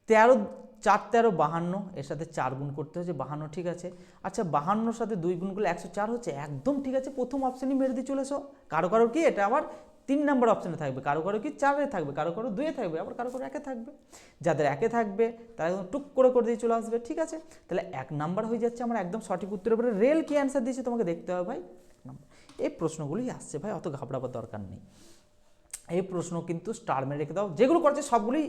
13 4 13 52, এর সাথে 4 গুণ করতে হচ্ছে 52, ঠিক আছে। আচ্ছা 52-র সাথে 2 গুণ করলে 104 হচ্ছে, একদম ঠিক আছে, প্রথম অপশনই মেরে দিয়ে চলেছো। কারো কারো কি এটা আবার 3 নম্বর অপশনে থাকবে, কারো কারো কি 4-এ থাকবে, কারো কারো 2-এ থাকবে, আবার কারো কারো 1-এ থাকবে। যাদের 1-এ থাকবে তারা একদম টুক করে দিয়ে চলে আসবে। ঠিক আছে, তাহলে 1 নাম্বার হয়ে যাচ্ছে আমার একদম সঠিক উত্তরের পরে। রেল কি অ্যান্সার দিয়েছে তোমাকে দেখতে হবে ভাই, 1 নাম্বার। এই প্রশ্নগুলোই আসছে ভাই, অত ঘাবড়াবার দরকার নেই। এই প্রশ্ন কিন্তু স্টার মেরে রেখে দাও, যেগুলো করছে সবগুলোই,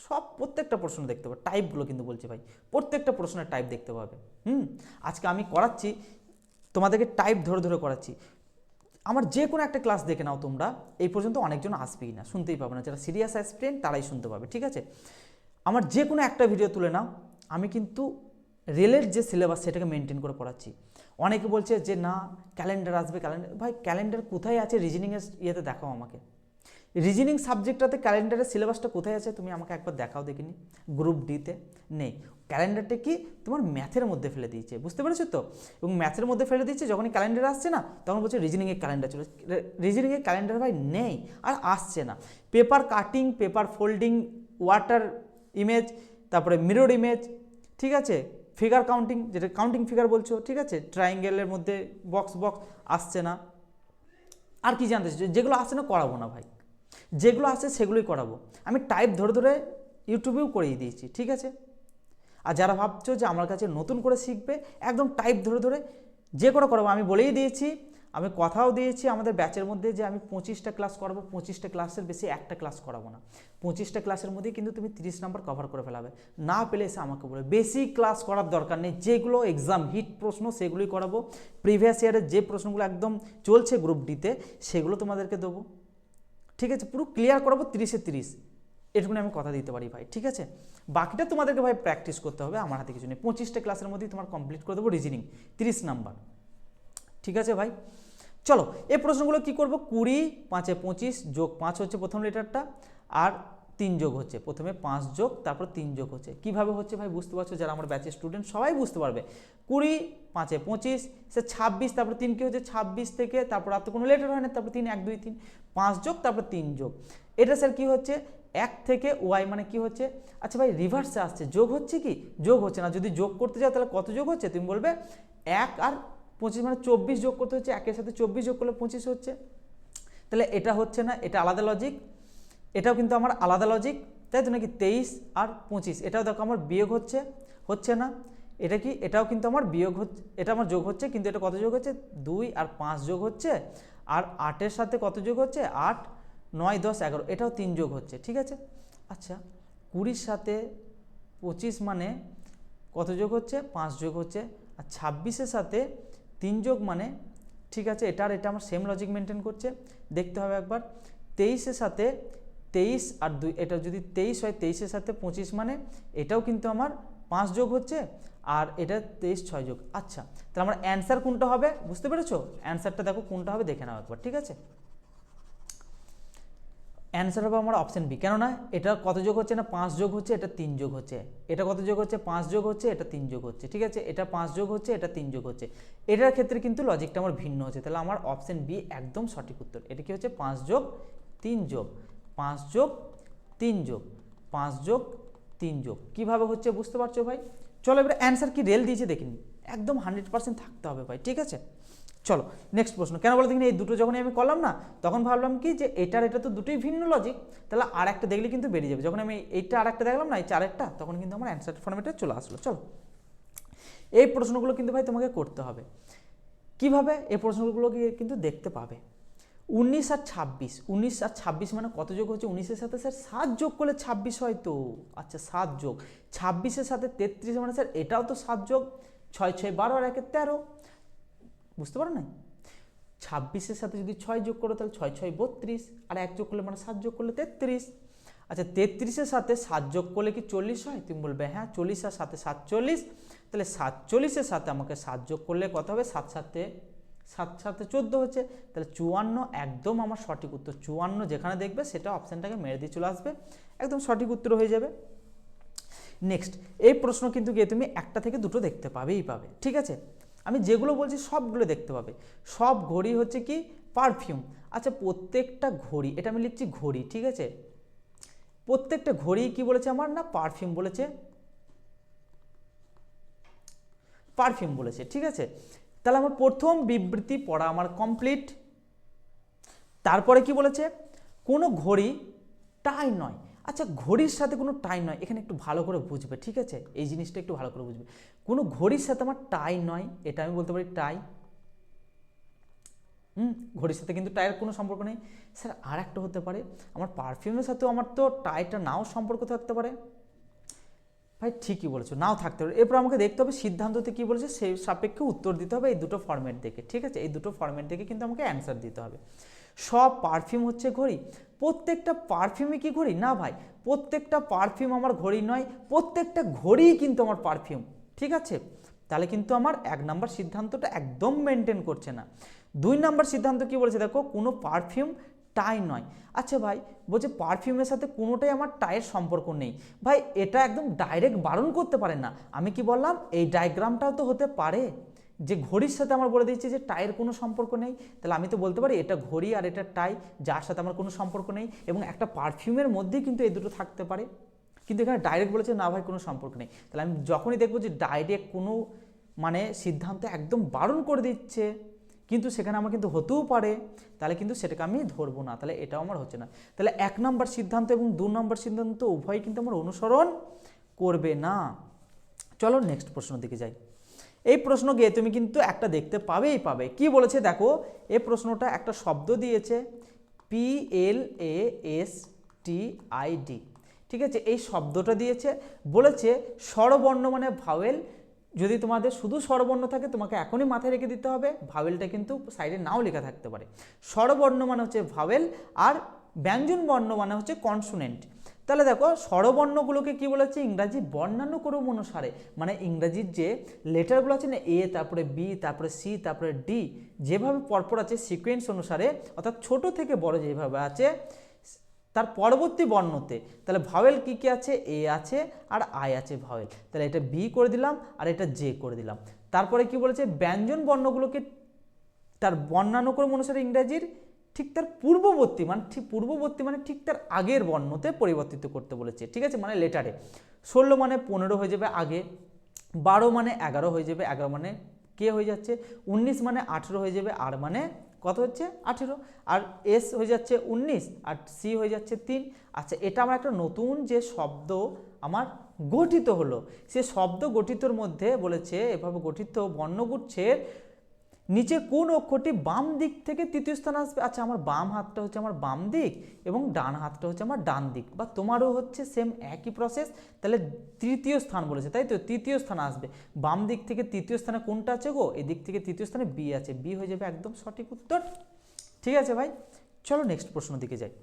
সব প্রত্যেকটা প্রশ্ন দেখতে পাবে, টাইপগুলো কিন্তু বলছে ভাই, প্রত্যেকটা প্রশ্নের টাইপ দেখতে পাবে। আজকে আমি করাচ্ছি তোমাদেরকে, টাইপ ধরে ধরে করাচ্ছি। আমার যে কোনো একটা ক্লাস দেখে নাও তোমরা, এই পর্যন্ত অনেকজন আসবেই না, শুনতেই পাবে না, যারা সিরিয়াস অ্যাসপিরেন্ট তারাই শুনতে পাবে। ঠিক আছে, আমার যে কোনো একটা ভিডিও তুলে নাও, আমি কিন্তু রেলের যে সিলেবাস সেটাকে মেনটেন করে পড়াচ্ছি। অনেকে বলছে যে না ক্যালেন্ডার আসবে, ক্যালেন্ডার, ভাই ক্যালেন্ডার কোথায় আছে রিজনিংয়ের ইয়েতে দেখাও আমাকে, রিজনিং সাবজেক্টটাতে ক্যালেন্ডারের সিলেবাসটা কোথায় আছে তুমি আমাকে একবার দেখাও দেখিনি। গ্রুপ ডিতে নেই, ক্যালেন্ডারটা কি তোমার ম্যাথের মধ্যে ফেলে দিয়েছে, বুঝতে পেরেছো তো। এবং ম্যাথের মধ্যে ফেলে দিয়েছে, যখনই ক্যালেন্ডার আসছে না তখন বলছে রিজনিংয়ের ক্যালেন্ডার চলে, রিজনিংয়ের ক্যালেন্ডার ভাই নেই আর আসছে না। Paper cutting, paper folding, water image, তারপরে মিরর ইমেজ, ঠিক আছে, ফিগার কাউন্টিং, যেটা কাউন্টিং ফিগার বলছো, ঠিক আছে, ট্রায়াঙ্গেলের মধ্যে বক্স আসছে না। আর কি জানতে চাইছো? যেগুলো আসছে না করাবো না ভাই, যেগুলো আছে সেগুলোই করাবো। আমি টাইপ ধরে ধরে ইউটিউবেও করিয়ে দিয়েছি। ঠিক আছে, আর যারা ভাবছো যে আমার কাছে নতুন করে শিখবে, একদম টাইপ ধরে ধরে যে করে করাবো। আমি বলেই দিয়েছি, আমি কথাও দিয়েছি আমাদের ব্যাচের মধ্যে যে আমি 25টা ক্লাস করাবো, 25টা ক্লাসের বেশি একটা ক্লাস করাবো না। 25টা ক্লাসের মধ্যে কিন্তু তুমি 30 নাম্বার কভার করে ফেলাবে, না পেলে এসে আমাকে বলে। বেশি ক্লাস করার দরকার নেই, যেগুলো এক্সাম হিট প্রশ্ন সেগুলোই করাবো। প্রিভিয়াস ইয়ারের যে প্রশ্নগুলো একদম চলছে গ্রুপ ডিতে সেগুলো তোমাদেরকে দেবো। ঠিক আছে, পুরো ক্লিয়ার করাবো 30-এ 30, এটুকুনি আমি কথা দিতে পারি ভাই। ঠিক আছে, বাকিটা তোমাদেরকে ভাই প্র্যাকটিস করতে হবে, আমার হাতে কিছু নেই। 25টা ক্লাসের মধ্যেই তোমার কমপ্লিট করে দেবো রিজনিং 30 নাম্বার। ঠিক আছে ভাই, চলো এই প্রশ্নগুলো কি করব, 20 5 25 যোগ 5 হচ্ছে প্রথম লেটারটা, আর 3 যোগ হচ্ছে, প্রথমে 5 যোগ তারপর 3 যোগ হচ্ছে। কিভাবে হচ্ছে ভাই বুঝতে পারছো, যারা আমার ব্যাচের স্টুডেন্ট সবাই বুঝতে পারবে। 20 5 25, সে 26, তারপর 3 কি হচ্ছে 26 থেকে, তারপর আর তো কোনো লেটার হয় না, তারপর 3 1 2 3 5 যোগ তারপর 3 যোগ। এটা স্যার কি হচ্ছে 1 থেকে ওয়াই, মানে কি হচ্ছে, আচ্ছা ভাই রিভার্সে আসছে, যোগ হচ্ছে কি, যোগ হচ্ছে না। যদি যোগ করতে যাও তাহলে কত যোগ হচ্ছে, তুমি বলবে 1 আর 25, মানে 24 যোগ করতে হচ্ছে, 1-এর সাথে 24 যোগ করলে 25 হচ্ছে। তাহলে এটা হচ্ছে না, এটা আলাদা লজিক, এটাও কিন্তু আমার আলাদা লজিক, তাই তো নাকি। 23 আর 25, এটাও দেখো আমার বিয়োগ হচ্ছে না। এটা কি, এটাও কিন্তু আমার বিয়োগ হচ্ছে, এটা আমার যোগ হচ্ছে, কিন্তু এটা কত যোগ হচ্ছে 2 আর 5 যোগ হচ্ছে, আর 8-এর সাথে কত যোগ হচ্ছে, 8, 9, 10, 11, এটাও 3 যোগ হচ্ছে, ঠিক আছে। আচ্ছা 20-র সাথে 25 মানে কত যোগ হচ্ছে, 5 যোগ হচ্ছে। আর 26-এর সাথে 3 যোগ মানে, ঠিক আছে, এটা আর এটা আমার সেম লজিক মেনটেন করছে, দেখতে হবে একবার। 23-এর সাথে 23 আর 2, এটা যদি 23 হয়, 23-এর সাথে 25 মানে এটাও কিন্তু আমার 5 যোগ হচ্ছে, আর এটা 23, 6 যোগ। আচ্ছা তাহলে আমার অ্যান্সার কোনটা হবে, বুঝতে পেরেছো? অ্যান্সারটা দেখো কোনটা হবে, দেখে নাও একবার, ঠিক আছে। অ্যান্সার হবে আমার অপশন বি, কেননা এটা কত যোগ হচ্ছে না, 5 যোগ হচ্ছে, এটা 3 যোগ হচ্ছে। এটা কত যোগ হচ্ছে, 5 যোগ হচ্ছে, এটা 3 যোগ হচ্ছে, ঠিক আছে। এটা 5 যোগ হচ্ছে, এটা 3 যোগ হচ্ছে। এটার ক্ষেত্রে কিন্তু লজিকটা আমার ভিন্ন হচ্ছে, তাহলে আমার অপশন বি একদম সঠিক উত্তর। এটা কি হচ্ছে, 5 যোগ 3 যোগ 5 যোগ 3 যোগ 5 যোগ 3 যোগ। কীভাবে হচ্ছে বুঝতে পারছো ভাই? চলো এবার অ্যান্সার কি রেল দিয়েছে দেখিনি, একদম 100% থাকতে হবে ভাই, ঠিক আছে। চলো নেক্সট প্রশ্ন। কেন বলো দেখিনি, এই দুটো যখনই আমি করলাম না, তখন ভাবলাম কি যে এটার এটা তো দুটোই ভিন্ন লজিক, তাহলে আর একটা দেখলে কিন্তু বেরিয়ে যাবে। যখন আমি এইটা আর একটা দেখলাম না, এই চারেরটা, তখন কিন্তু আমার অ্যান্সার ফর্মেটে চলে আসলো। চলো এই প্রশ্নগুলো কিন্তু ভাই তোমাকে করতে হবে। কিভাবে এই প্রশ্নগুলো কিন্তু দেখতে পাবে। 19 আর 26, 19 আর 26 মানে কত যোগ হচ্ছে, 19-এর সাথে স্যার 7 যোগ করলে 26 হয় তো। আচ্ছা 7 যোগ 26-এর সাথে 33 মানে স্যার এটাও তো 7 যোগ, 6, 6, 12 আর 1, 13, বুঝতে পারো না? 26-এর সাথে যদি 6 যোগ করো তাহলে 6, 6, 32, আর 1 যোগ করলে মানে 7 যোগ করলে 33। আচ্ছা 33-এর সাথে 7 যোগ করলে কি 40 হয়? তুমি বলবে হ্যাঁ 40 আর 7 47, তাহলে 47-এর সাথে আমাকে 7 যোগ করলে কত হবে, 7 সাথে 14 হচ্ছে, তাহলে 54 একদম আমার সঠিক উত্তর। 54 যেখানে দেখবে সেটা অপশানটাকে মেরে দিয়ে চলে আসবে, একদম সঠিক উত্তর হয়ে যাবে। নেক্সট এই প্রশ্ন কিন্তু গিয়ে তুমি একটা থেকে দুটো দেখতে পাবেই পাবে, ঠিক আছে। আমি যেগুলো বলছি সবগুলো দেখতে পাবে। সব ঘড়ি হচ্ছে কি পারফিউম। আচ্ছা প্রত্যেকটা ঘড়ি, এটা আমি লিখছি ঘড়ি, ঠিক আছে। প্রত্যেকটা ঘড়ি কি বলেছে আমার, না পারফিউম বলেছে, পারফিউম বলেছে, ঠিক আছে। তাহলে আমার প্রথম বিবৃতি পড়া আমার কমপ্লিট। তারপরে কি বলেছে, কোনো ঘড়ি টাই নয়। আচ্ছা ঘড়ির সাথে কোনো টাই নয়, এখানে একটু ভালো করে বুঝবে, ঠিক আছে। এই জিনিসটা একটু ভালো করে বুঝবে। কোনো ঘড়ির সাথে আমার টাই নয়, এটা আমি বলতে পারি টাই। ঘড়ির সাথে কিন্তু টাইয়ের কোনো সম্পর্ক নেই। স্যার আর একটা হতে পারে, আমার পারফিউমের সাথেও আমার তো টাইটা নাও সম্পর্ক থাকতে পারে। ভাই ঠিকই বলেছো, নাও থাকতে পারে। এরপর আমাকে দেখতে হবে সিদ্ধান্ততে কী বলেছে, সেই সাপেক্ষে উত্তর দিতে হবে এই দুটো ফরম্যাট দেখে, ঠিক আছে। এই দুটো ফরম্যাট দেখে কিন্তু আমাকে অ্যান্সার দিতে হবে। সব পারফিউম হচ্ছে ঘড়ি, প্রত্যেকটা পারফিউমই কি ঘড়ি? না ভাই, প্রত্যেকটা পারফিউম আমার ঘড়ি নয়, প্রত্যেকটা ঘড়িই কিন্তু আমার পারফিউম, ঠিক আছে। তাহলে কিন্তু আমার 1 নম্বর সিদ্ধান্তটা একদম মেনটেন করছে না। 2 নম্বর সিদ্ধান্ত কি বলেছে দেখো, কোনো পারফিউম টাই নয়। আচ্ছা ভাই বলছে পারফিউমের সাথে কোনোটাই আমার টাইয়ের সম্পর্ক নেই। ভাই এটা একদম ডাইরেক্ট বারণ করতে পারে না। আমি কি বললাম, এই ডায়াগ্রামটাও তো হতে পারে যে ঘড়ির সাথে আমার বলে দিচ্ছে যে টাইয়ের কোনো সম্পর্ক নেই, তাহলে আমি তো বলতে পারি এটা ঘড়ি আর এটা টাই, যার সাথে আমার কোনো সম্পর্ক নেই, এবং একটা পারফিউমের মধ্যেই কিন্তু এই দুটো থাকতে পারে। কিন্তু এখানে ডাইরেক্ট বলেছে না ভাই কোনো সম্পর্ক নেই। তাহলে আমি যখনই দেখবো যে ডাইরেক্ট কোনো মানে সিদ্ধান্ত একদম বারণ করে দিচ্ছে, কিন্তু সেখানে আমার কিন্তু হতেও পারে, তাহলে কিন্তু সেটাকে আমি ধরবো না, তাহলে এটাও আমার হচ্ছে না। তাহলে 1 নম্বর সিদ্ধান্ত এবং 2 নম্বর সিদ্ধান্ত উভয়ই কিন্তু আমার অনুসরণ করবে না। চলো নেক্সট প্রশ্ন দিকে যাই। এই প্রশ্ন গিয়ে তুমি কিন্তু একটা দেখতে পাবেই পাবে। কি বলেছে দেখো, এই প্রশ্নটা একটা শব্দ দিয়েছে PLASTID, ঠিক আছে। এই শব্দটা দিয়েছে, বলেছে স্বরবর্ণ মানে ভাওয়েল। যদি তোমাদের শুধু স্বরবর্ণ থাকে তোমাকে এখনই মাথায় রেখে দিতে হবে, ভাওয়েলটা কিন্তু সাইডে নাও লেখা থাকতে পারে। স্বরবর্ণ মানে হচ্ছে ভাওয়েল, আর ব্যঞ্জন বর্ণ মানে হচ্ছে কনসোনেন্ট। তাহলে দেখো স্বরবর্ণগুলোকে কি বলেছে, ইংরাজি বর্ণানুক্রম অনুসারে, মানে ইংরাজির যে লেটারগুলো আছে না, এ তারপরে বি তারপরে সি তারপরে ডি, যেভাবে পরপর আছে সিকোয়েন্স অনুসারে, অর্থাৎ ছোট থেকে বড় যেভাবে আছে তার পরবর্তী বর্ণতে, তাহলে ভাওয়েল কি কি আছে, এ আছে আর আই আছে ভাওয়েল, তাহলে এটা বি করে দিলাম আর এটা জে করে দিলাম। তারপরে কি বলেছে, ব্যঞ্জন বর্ণগুলোকে তার বর্ণানুক্রম অনুসারে ইংরাজির ঠিক তার পূর্ববর্তী মানে ঠিক তার আগের বর্ণতে পরিবর্তিত করতে বলেছে, ঠিক আছে, মানে লেটারে। 16 মানে 15 হয়ে যাবে আগে, 12 মানে 11 হয়ে যাবে, 11 মানে কে হয়ে যাচ্ছে, 19 মানে 18 হয়ে যাবে, আর মানে কত হচ্ছে 18, আর এস হয়ে যাচ্ছে 19 আর সি হয়ে যাচ্ছে 3। আচ্ছা এটা আমার একটা নতুন যে শব্দ আমার গঠিত হলো, সে শব্দ গঠিতর মধ্যে বলেছে এভাবে গঠিত বর্ণগুচ্ছের নিচে কোন অক্ষরটি বাম দিক থেকে তৃতীয় স্থানে আসবে? আচ্ছা, আমার বাম হাতটা হচ্ছে আমার বাম দিক এবং ডান হাতটা হচ্ছে আমার ডান দিক, বা তোমারও হচ্ছে সেম একই প্রসেস। তাহলে তৃতীয় স্থান বলেছে, তাই তো, তৃতীয় স্থানে আসবে। বাম দিক থেকে তৃতীয় স্থানে কোনটা আছে গো? এদিক থেকে তৃতীয় স্থানে বি আছে, বি হয়ে যাবে একদম সঠিক উত্তর। ঠিক আছে ভাই, চলো নেক্সট প্রশ্ন দিকে যাই।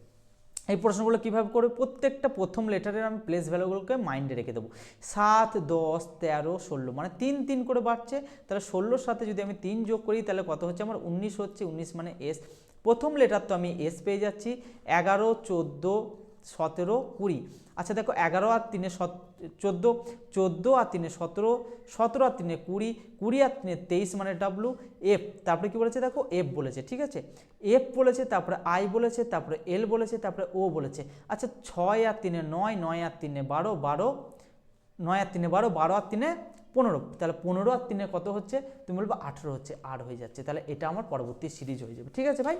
এই প্রশ্নগুলো কীভাবে করবে? প্রত্যেকটা প্রথম লেটারের আমি প্লেস ভ্যালুগুলোকে মাইন্ডে রেখে দেবো। 7, 10, 13, 16, মানে 3 3 করে বাড়ছে। তাহলে 16-র সাথে যদি আমি 3 যোগ করি তাহলে কত হচ্ছে আমার? 19 হচ্ছে। 19 মানে এস, প্রথম লেটার তো আমি এস পেয়ে যাচ্ছি। 11, 14, 17, 20। আচ্ছা দেখো, 11 আর 3 14, 14 আর 3 17, 17 আর 3 20, 20 আর 3 23 মানে ডাব্লু। এফ, তারপরে কি বলেছে দেখো? এফ বলেছে, ঠিক আছে, এফ বলেছে, তারপরে আই বলেছে, তারপরে এল বলেছে, তারপরে ও বলেছে। আচ্ছা, 6 আর 3 9, 9 আর 3 12, 12, 9 আর 3 12, 12 আর 3 15। তাহলে 15 আর 3 কত হচ্ছে? তুমি বলবো 18 হচ্ছে, 8 হয়ে যাচ্ছে। তাহলে এটা আমার পরবর্তী সিরিজ হয়ে যাবে। ঠিক আছে ভাই,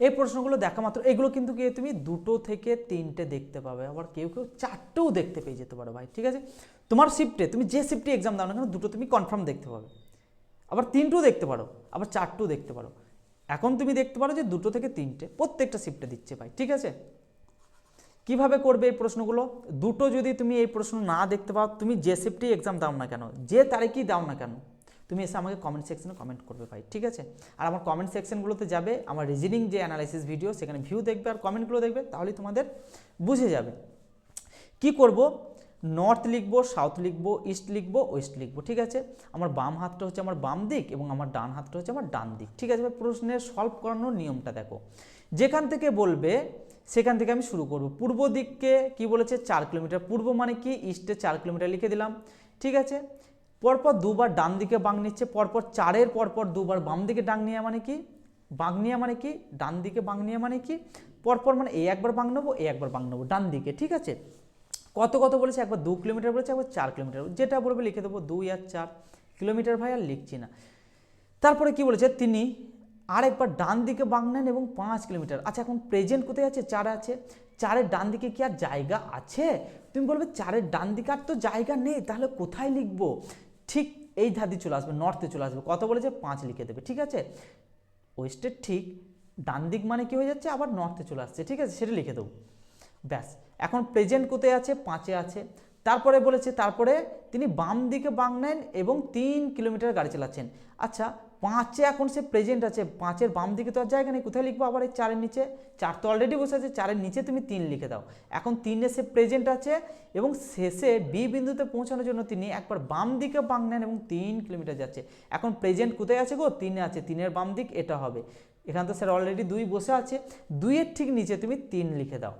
এই প্রশ্নগুলো দেখা মাত্র এগুলো কিন্তু কি তুমি 2 থেকে 3টে দেখতে পাবে, আবার কেউ কেউ 4টেও দেখতে পেয়ে যেতে পারো ভাই। ঠিক আছে, তোমার শিফটে, তুমি যে শিফটে এক্সাম দাও না কেন, 2 তুমি কনফার্ম দেখতে পাবে, আবার 3টেও দেখতে পারো, আবার 4টেও দেখতে পারো। এখন তুমি দেখতে পারো যে 2 থেকে 3টে প্রত্যেকটা শিফটে দিচ্ছে ভাই। ঠিক আছে, কিভাবে করবে এই প্রশ্নগুলো? 2 যদি তুমি এই প্রশ্ন না দেখতে পাও, তুমি যে শিফটেই এক্সাম দাও না কেন, যে তারিখেই দাও না কেন, তুমি এসে আমাকে কমেন্ট সেকশনে কমেন্ট করবে ভাই। ঠিক আছে, আর আমার কমেন্ট সেকশনগুলোতে যাবে, আমার রিজনিং যে অ্যানালাইসিস ভিডিও, সেখানে ভিউ দেখবে আর কমেন্টগুলো দেখবে, তাহলেই তোমাদের বুঝে যাবে। কি করব? নর্থ লিখবো, সাউথ লিখবো, ইস্ট লিখবো, ওয়েস্ট লিখবো। ঠিক আছে, আমার বাম হাতটা হচ্ছে আমার বাম দিক এবং আমার ডান হাতটা হচ্ছে আমার ডান দিক। ঠিক আছে ভাই, প্রশ্নের সলভ করানোর নিয়মটা দেখো। যেখান থেকে বলবে সেখান থেকে আমি শুরু করব। পূর্ব দিককে কি বলেছে? 4 কিলোমিটার। পূর্ব মানে কি? ইস্টে 4 কিলোমিটার লিখে দিলাম। ঠিক আছে, পরপর 2বার ডান দিকে বাঁক নিচ্ছে, পরপর 4-এর পরপর 2বার বাম দিকে ডাং নেওয়া মানে কি? বাঁক নেওয়া মানে কি? ডান দিকে বাঁক নেওয়া মানে কি? পরপর মানে এই একবার বাঁক নেবো, এই একবার বাঁক নেবো ডান দিকে। ঠিক আছে, কত কত বলেছে? একবার 2 কিলোমিটার বলেছে, একবার 4 কিলোমিটার, যেটা বলবে লিখে দেবো। 2 আর 4 কিলোমিটার ভাই, আর লিখছি না। তারপরে কি বলেছে? তিনি আরেকবার ডান দিকে বাঁক নেন এবং 5 কিলোমিটার। আচ্ছা, এখন প্রেজেন্ট কোথায় আছে? 4 আছে। 4-এর ডান দিকে কি আর জায়গা আছে? তুমি বলবে 4-এর ডান দিকে আর তো জায়গা নেই, তাহলে কোথায় লিখবো? ঠিক এই ধাদি চলে আসবে, নর্থে চলে আসবে। কত বলেছে? 5 লিখে দেবে। ঠিক আছে, ওয়েস্টের ঠিক ডান দিক মানে কি হয়ে যাচ্ছে? আবার নর্থে চলে আসছে। ঠিক আছে, সেটা লিখে দেবো, ব্যাস। এখন প্রেজেন্ট কোথায় আছে? 5-এ আছে। তারপরে বলেছে, তারপরে তিনি বাম দিকে বাঁক নেন এবং 3 কিলোমিটার গাড়ি চালাচ্ছেন। আচ্ছা, 5-এ এখন সে প্রেজেন্ট আছে, 5-এর বাম দিকে তো আর জায়গা নেই, কোথায় লিখবো? আবার এই 4-এর নিচে। 4 তো অলরেডি বসে আছে, 4-এর নিচে তুমি 3 লিখে দাও। এখন 3-এ সে প্রেজেন্ট আছে এবং শেষে বি বিন্দুতে পৌঁছানোর জন্য তিনি একবার বাম দিকে বাঁক নেন এবং 3 কিলোমিটার যাচ্ছে। এখন প্রেজেন্ট কোথায় আছে গো? 3-এ আছে, 3-এর বাম দিক এটা হবে। এখানে তো স্যার অলরেডি 2 বসে আছে, 2-এর ঠিক নিচে তুমি 3 লিখে দাও।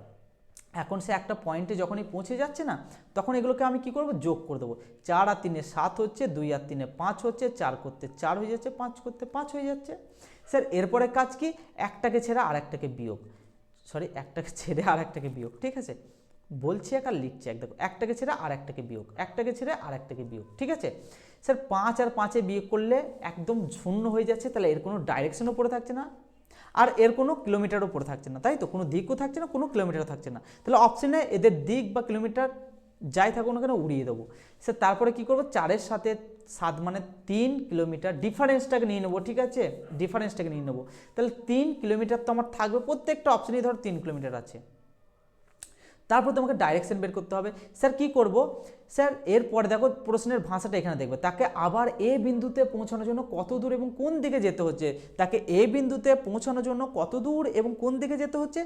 এখন সে একটা পয়েন্টে যখনই পৌঁছে যাচ্ছে না, তখন এগুলোকে আমি কি করব? যোগ করে দেবো। 4 আর 3 7 হচ্ছে, 2 আর 3 5 হচ্ছে, 4 করতে 4 হয়ে যাচ্ছে, 5 করতে 5 হয়ে যাচ্ছে। স্যার এরপরে কাজ কি? একটাকে ছেড়ে আর একটাকে বিয়োগ, একটাকে ছেড়ে আর একটাকে বিয়োগ। ঠিক আছে, বলছি এক আর লিখছি এক, দেখো, একটাকে ছেড়ে আর একটাকে বিয়োগ, একটাকে ছেড়ে আর একটাকে বিয়োগ। ঠিক আছে স্যার, 5 আর 5-এ বিয়োগ করলে একদম শূন্য হয়ে যাচ্ছে, তাহলে এর কোনো ডাইরেকশনও পড়ে থাকছে না, আর এর কোনো কিলোমিটারও পড়ে থাকছে না, তাই তো, কোনো দিকও থাকছে না, কোনো কিলোমিটারও থাকছে না। তাহলে অপশনে এদের দিক বা কিলোমিটার যাই থাকুক না কেন উড়িয়ে দেবো। স্যার তারপরে কি করবো? 4-এর সাথে 7 মানে 3 কিলোমিটার, ডিফারেন্সটাকে নিয়ে নেবো। ঠিক আছে, ডিফারেন্সটাকে নিয়ে নেবো। তাহলে 3 কিলোমিটার তো আমার থাকবে, প্রত্যেকটা অপশনেই ধরো 3 কিলোমিটার আছে। তারপর তোমাকে ডাইরেকশন বের করতে হবে। স্যার কি করব? স্যার এরপরে দেখো প্রশ্নের ভাষাটা এখানে দেখবে, তাকে আবার এ বিন্দুতে পৌঁছানোর জন্য কত দূর এবং কোন দিকে যেতে হচ্ছে, তাকে এ বিন্দুতে পৌঁছানোর জন্য কত দূর এবং কোন দিকে যেতে হচ্ছে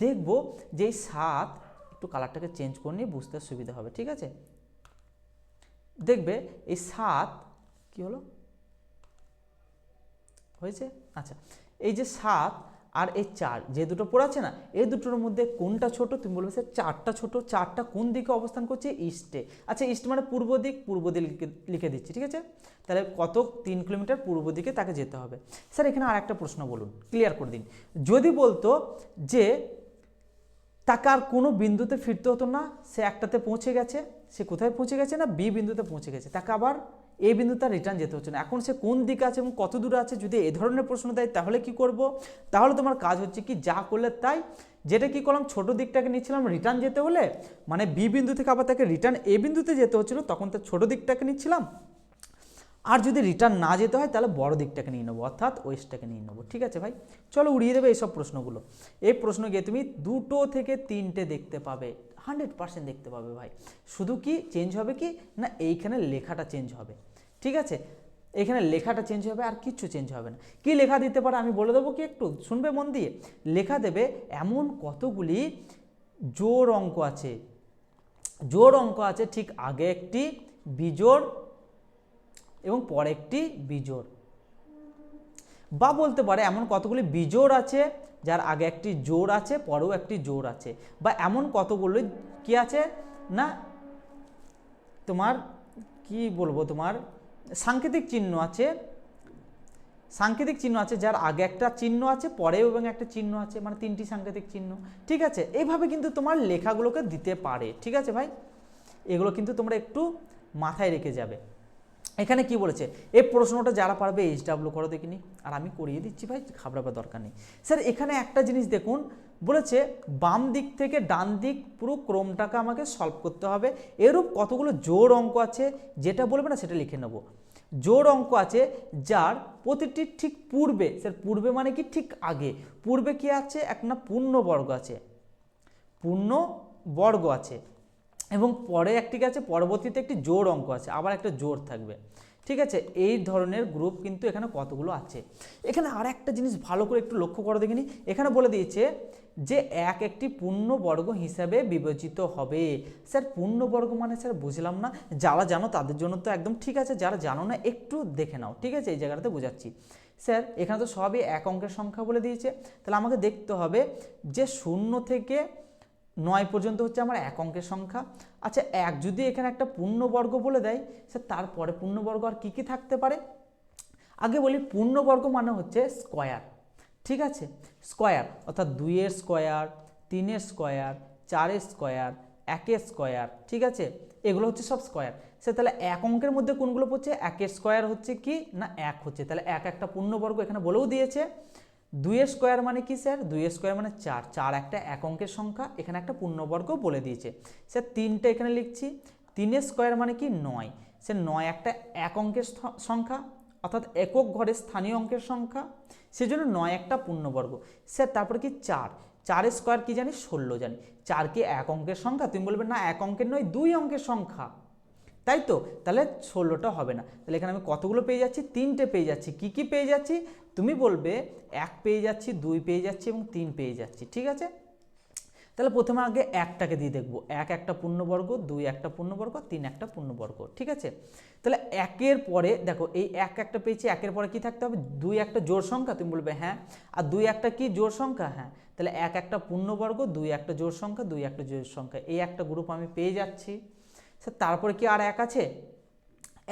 দেখবো। যে 7, একটু কালারটাকে চেঞ্জ করে নিয়ে বুঝতে সুবিধা হবে। ঠিক আছে, দেখবে এই 7 কি হলো হয়েছে। আচ্ছা, এই যে 7 আর এই 4 যে দুটো পড়ে আছে না, এই দুটোর মধ্যে কোনটা ছোট? তুমি বলবে স্যার 4টা ছোট। 4টা কোন দিকে অবস্থান করছে? ইস্টে। আচ্ছা, ইস্ট মানে পূর্ব দিক, পূর্ব দিক লিখে দিচ্ছি। ঠিক আছে, তাহলে কত? 3 কিলোমিটার পূর্ব দিকে তাকে যেতে হবে। স্যার এখানে আর একটা প্রশ্ন বলুন, ক্লিয়ার করে দিন। যদি বলতো যে তাকে আর কোনো বিন্দুতে ফিরতে হতো না, সে একটাতে পৌঁছে গেছে, সে কোথায় পৌঁছে গেছে না, বি বিন্দুতে পৌঁছে গেছে, তাকে আবার এই বিন্দুতে রিটার্ন যেতে হচ্ছে না। এখন সে কোন দিকে আছে এবং কত দূরে আছে, যদি এই ধরনের প্রশ্ন দেয় তাহলে কি করব? তাহলে তোমার কাজ হচ্ছে কি, যা করলে তাই। যেটা কি করলাম, ছোট দিকটাকে নিচ্ছিলাম রিটার্ন যেতে হলে, মানে বি বিন্দু থেকে আবার তাকে রিটার্ন এ বিন্দুতে যেতে হচ্ছিল, তখন তার ছোট দিকটাকে নিচ্ছিলাম। আর যদি রিটার্ন না যেতে হয় তাহলে বড় দিকটাকে নিয়ে নেবো, অর্থাৎ ওয়েস্টটাকে নিয়ে নেবো। ঠিক আছে ভাই, চলো উড়িয়ে দেবে এইসব প্রশ্নগুলো। এই প্রশ্ন গিয়ে তুমি 2 থেকে 3টে দেখতে পাবে, 100% দেখতে পাবে ভাই। শুধু কি চেঞ্জ হবে কি না, এইখানে লেখাটা চেঞ্জ হবে। ঠিক আছে, এখানে লেখাটা চেঞ্জ হবে, আর কিচ্ছু চেঞ্জ হবে না। কি লেখা দিতে পারে আমি বলে দেবো, কি একটু শুনবে মন দিয়ে। লেখা দেবে এমন কতগুলি জোড় অঙ্ক আছে, জোড় অঙ্ক আছে, ঠিক আগে একটি বিজোড় এবং পরে একটি বিজোড়, বা বলতে পারে এমন কতগুলি বিজোড় আছে যার আগে একটি জোড় আছে পরেও একটি জোড় আছে, বা এমন কতগুলো কি আছে না তোমার কি বলবো, তোমার সাংকেতিক চিহ্ন আছে, সাংকেতিক চিহ্ন আছে যার আগে একটা চিহ্ন আছে পরেও এবং একটা চিহ্ন আছে, মানে 3টি সাংকেতিক চিহ্ন। ঠিক আছে, এইভাবে কিন্তু তোমার লেখাগুলোকে দিতে পারে। ঠিক আছে ভাই, এগুলো কিন্তু তোমরা একটু মাথায় রেখে যাবে। এখানে কি বলেছে, এই প্রশ্নটা যারা পারবে HW করো দেখিনি, আর আমি করিয়ে দিচ্ছি ভাই, ঘাবড়াবার দরকার নেই। স্যার এখানে একটা জিনিস দেখুন, বলেছে বাম দিক থেকে ডান দিক পুরো ক্রমটাকে আমাকে সলভ করতে হবে। এরূপ কতগুলো জোড় অঙ্ক আছে, যেটা বলবে না সেটা লিখে নেব। জোড় অঙ্ক আছে যার প্রতিটি ঠিক পূর্বে, স্যার পূর্বে মানে কি ঠিক আগে, পূর্বে কি আছে একটা পূর্ণবর্গ আছে, পূর্ণবর্গ আছে, এবং পরে একটি আছে পরবর্তীতে একটি জোড় অঙ্ক আছে, আবার একটা জোড় থাকবে। ঠিক আছে, এই ধরনের গ্রুপ কিন্তু এখানে কতগুলো আছে। এখানে আর একটা জিনিস ভালো করে একটু লক্ষ্য করে দেখিনি, এখানে বলে দিয়েছে যে একটি পূর্ণবর্গ হিসাবে বিবেচিত হবে। স্যার পূর্ণবর্গ মানে স্যার বুঝলাম না, যারা জানো তাদের জন্য তো একদম ঠিক আছে, যারা জানো না একটু দেখে নাও। ঠিক আছে, এই জায়গাটাতে বোঝাচ্ছি। স্যার এখানে তো সবই এক অঙ্কের সংখ্যা বলে দিয়েছে, তাহলে আমাকে দেখতে হবে যে 0 থেকে 9 পর্যন্ত হচ্ছে আমার এক অঙ্কের সংখ্যা। আচ্ছা, এক যদি এখানে একটা পূর্ণবর্গ বলে দেয়, স্যার তারপরে পূর্ণবর্গ আর কি কি থাকতে পারে। আগে বলি পূর্ণবর্গ মানে হচ্ছে স্কোয়ার। ঠিক আছে, স্কোয়ার অর্থাৎ 2-এর স্কোয়ার, 3-এর স্কোয়ার, 4-এর স্কোয়ার, 1-এর স্কোয়ার। ঠিক আছে, এগুলো হচ্ছে সব স্কোয়ার। স্যার তাহলে এক অঙ্কের মধ্যে কোনগুলো পড়ছে, 1-এর স্কোয়ার হচ্ছে কি না 1 হচ্ছে, তাহলে এক একটা পূর্ণবর্গ এখানে বলেও দিয়েছে। 2-এর স্কোয়ার মানে কি স্যার, 2-এর স্কোয়ার মানে 4, 4 একটা এক অঙ্কের সংখ্যা, এখানে একটা পূর্ণবর্গ বলে দিয়েছে। স্যার 3টা এখানে লিখছি, 3-এর স্কোয়ার মানে কি 9, স্যার 9 একটা এক অঙ্কের সংখ্যা, অর্থাৎ একক ঘরে স্থানীয় অঙ্কের সংখ্যা, সেজন্য 9 একটা পূর্ণবর্গ। স্যার তারপরে কি 4, 4-এর স্কোয়ার কি জানি 16 জানি, 4 কি এক অঙ্কের সংখ্যা, তুমি বলবে না এক অঙ্কের নয় 2 অঙ্কের সংখ্যা, তাই তো, তাহলে 16টা হবে না। তাহলে এখানে আমি কতগুলো পেয়ে যাচ্ছি, 3টে পেয়ে যাচ্ছি। কি কি পেয়ে যাচ্ছি, তুমি বলবে 1 পেয়ে যাচ্ছি, 2 পেয়ে যাচ্ছি এবং 3 পেয়ে যাচ্ছি। ঠিক আছে, তাহলে প্রথমে আগে একটাকে দিয়ে দেখবো, 1 একটা পূর্ণবর্গ, 2 একটা পূর্ণবর্গ, 3 একটা পূর্ণবর্গ। ঠিক আছে, তাহলে 1-এর পরে দেখো এই 1 একটা পেয়েছি, 1-এর পরে কি থাকতে হবে, 2 একটা জোড় সংখ্যা, তুমি বলবে হ্যাঁ, আর 2 একটা কি জোড় সংখ্যা, হ্যাঁ, তাহলে 1 একটা পূর্ণবর্গ, 2 একটা জোড় সংখ্যা, 2 একটা জোড় সংখ্যা, এই একটা গ্রুপ আমি পেয়ে যাচ্ছি। স্যার তারপরে কি আর 1 আছে,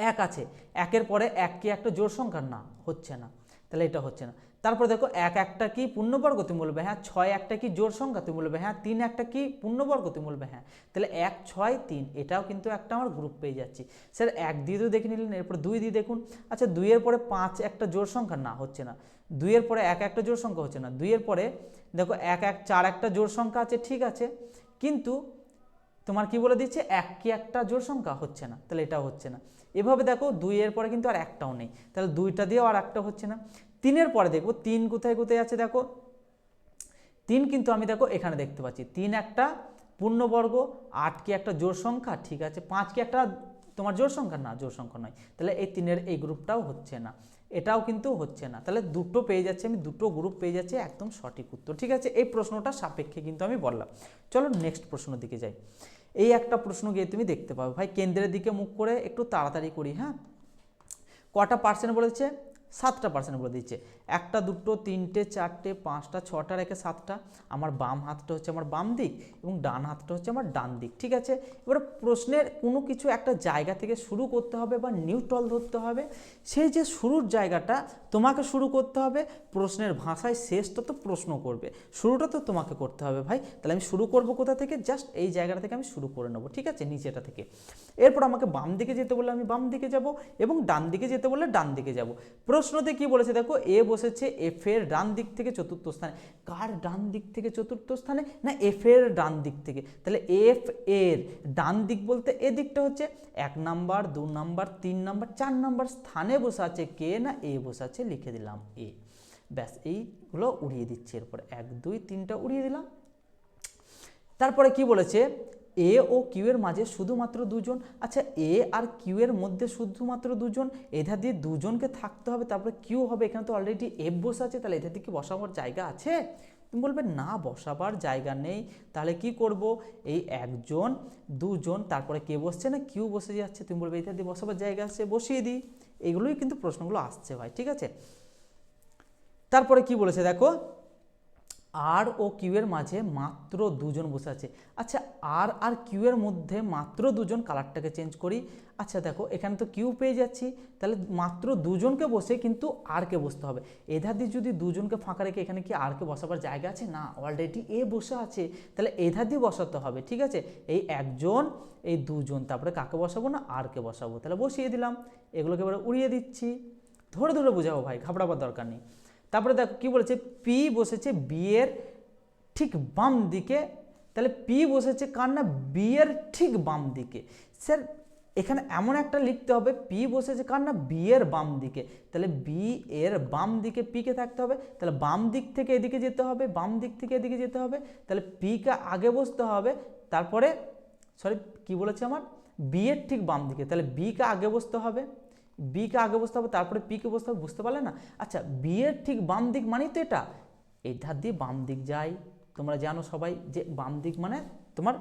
1 আছে, 1-এর পরে 1 কি একটা জোড় সংখ্যা, না হচ্ছে না, তাহলে এটা হচ্ছে না। তারপর দেখো 1 একটা কি পূর্ণবর্গ, তুমি বলবে হ্যাঁ, 6 একটা কি জোড় সংখ্যা, তুমি বলবে হ্যাঁ, 3 একটা কি পূর্ণবর্গ, তুমি বলবে হ্যাঁ, তাহলে 1, 6, 3 এটাও কিন্তু একটা আমার গ্রুপ পেয়ে যাচ্ছি। স্যার 1 দিয়ে তো দেখে নিলেন, এরপর 2 দিয়ে দেখুন। আচ্ছা 2-এর পরে 5 একটা জোড় সংখ্যা, না হচ্ছে না। 2-এর পরে 1 একটা জোড় সংখ্যা, হচ্ছে না। 2-এর পরে দেখো 1, 1, 4 একটা জোড় সংখ্যা আছে, ঠিক আছে, কিন্তু তোমার কি বলে দিচ্ছে 1 কি একটা জোড় সংখ্যা, হচ্ছে না, তাহলে এটাও হচ্ছে না। এভাবে দেখো 2-এর পরে কিন্তু আর একটাও নেই, তাহলে 2টা দিয়েও আর একটা হচ্ছে না। 3-এর পরে দেখবো 3 কোথায় কোথায় আছে, দেখো 3 কিন্তু আমি দেখো এখানে দেখতে পাচ্ছি, 3 একটা পূর্ণবর্গ, 8 কি একটা জোড় সংখ্যা, ঠিক আছে, 5 কি একটা তোমার জোড় সংখ্যা, না জোড় সংখ্যা নয়, তাহলে এই 3-এর এই গ্রুপটাও হচ্ছে না, এটাও কিন্তু হচ্ছে না। তাহলে দুটো পেয়ে যাচ্ছে আমি, দুটো গ্রুপ পেয়ে যাচ্ছে, একদম সঠিক উত্তর। ঠিক আছে, এই প্রশ্নটা সাপেক্ষে কিন্তু আমি বললাম। চলো নেক্সট প্রশ্নের দিকে যাই। এই একটা প্রশ্ন গিয়ে তুমি দেখতে পাবে ভাই, কেন্দ্রের দিকে মুখ করে একটু তাড়াতাড়ি করি, হ্যাঁ। কটা পার্সেন্ট বলেছে, 7% বলে দিচ্ছে। 1, 2, 3, 4, 5, 6টা রেখে 7টা, আমার বাম হাতটা হচ্ছে আমার বাম দিক এবং ডান হাতটা হচ্ছে আমার ডান দিক। ঠিক আছে, এবারে প্রশ্নের কোনো কিছু একটা জায়গা থেকে শুরু করতে হবে বা নিউট্রাল ধরতে হবে, সেই যে শুরুর জায়গাটা তোমাকে শুরু করতে হবে, প্রশ্নের ভাষায় শেষটা তো প্রশ্ন করবে, শুরুটা তো তোমাকে করতে হবে ভাই। তাহলে আমি শুরু করব কোথা থেকে, জাস্ট এই জায়গাটা থেকে আমি শুরু করে নেব। ঠিক আছে, নিচেটা থেকে। এরপর আমাকে বাম দিকে যেতে বললে আমি বাম দিকে যাব এবং ডান দিকে যেতে বললে ডান দিকে যাব। প্রশ্নতে কি বলেছে দেখো, এ বসেছে এফ এর ডান দিক থেকে চতুর্থ স্থানে। কার ডান দিক থেকে চতুর্থ স্থানে? না এফ এর ডান দিক থেকে। তাহলে এফ এর ডান দিক বলতে এ দিকটা হচ্ছে 1 নাম্বার 2 নাম্বার 3 নাম্বার 4 নাম্বার স্থানে বসে আছে কে? না এ বসে আছে, লিখে দিলাম এ। ব্যাস এইগুলো উড়িয়ে দিচ্ছি, এরপর 1 2 3টা উড়িয়ে দিলাম। তারপরে কি বলেছে, এ ও কিউ এর মাঝে শুধুমাত্র দুজন। আচ্ছা এ আর কিউ এর মধ্যে শুধুমাত্র দুজন, এধার দিয়ে দুজনকে থাকতে হবে, তারপরে কিউ হবে। এখানে তো অলরেডি এফ বসে আছে, তাহলে এধার দিয়ে কি বসাবার জায়গা আছে? তুমি বলবে না বসাবার জায়গা নেই। তাহলে কি করব, এই একজন দুজন তারপরে কে বসছে? না কিউ বসে যাচ্ছে। তুমি বলবে এধার দিয়ে বসাবার জায়গা আছে, বসিয়ে দিই। এগুলোই কিন্তু প্রশ্নগুলো আসছে ভাই, ঠিক আছে। তারপরে কি বলেছে দেখো, আর ও কিউ এর মাঝে মাত্র দুজন বসে আছে। আচ্ছা আর কিউ এর মধ্যে মাত্র দুজন, কালারটাকে চেঞ্জ করি। আচ্ছা দেখো এখানে তো কিউ পেয়ে যাচ্ছি, তাহলে মাত্র দুজনকে বসে কিন্তু আরকে বসতে হবে। এধার দিয়ে যদি দুজনকে ফাঁকা রেখে এখানে কি আরকে বসাবার জায়গা আছে? না, অলরেডি এ বসে আছে, তাহলে এধার দিয়ে বসাতে হবে, ঠিক আছে। এই একজন এই দুজন, তারপরে কাকে বসাবো? না আরকে বসাবো, তাহলে বসিয়ে দিলাম। এগুলোকে এবারে উড়িয়ে দিচ্ছি, ধরে ধরে বোঝাবো ভাই, ঘাবড়াবার দরকার নেই। তারপরে দেখো কি বলেছে, পি বসেছে বি এর ঠিক বাম দিকে। তাহলে পি বসেছে কার? না বি এর ঠিক বাম দিকে। স্যার এখানে এমন একটা লিখতে হবে, পি বসেছে কার? না বি এর বাম দিকে। তাহলে বি এর বাম দিকে পি কে থাকতে হবে, তাহলে বাম দিক থেকে এদিকে যেতে হবে, বাম দিক থেকে এদিকে যেতে হবে। তাহলে পি কে আগে বসতে হবে, তারপরে সরি কি বলেছে আমার, বি এর ঠিক বাম দিকে। তাহলে বি কে আগে বসতে হবে, বি কে আগে বসতে হবে, তারপরে পি কে বসতে হবে। বুঝতে পারলে না? আচ্ছা বি এর ঠিক বাম দিক মানে তো এটা, এধার দিয়ে বাম দিক যায়। তোমরা জানো সবাই যে বাম দিক মানে তোমার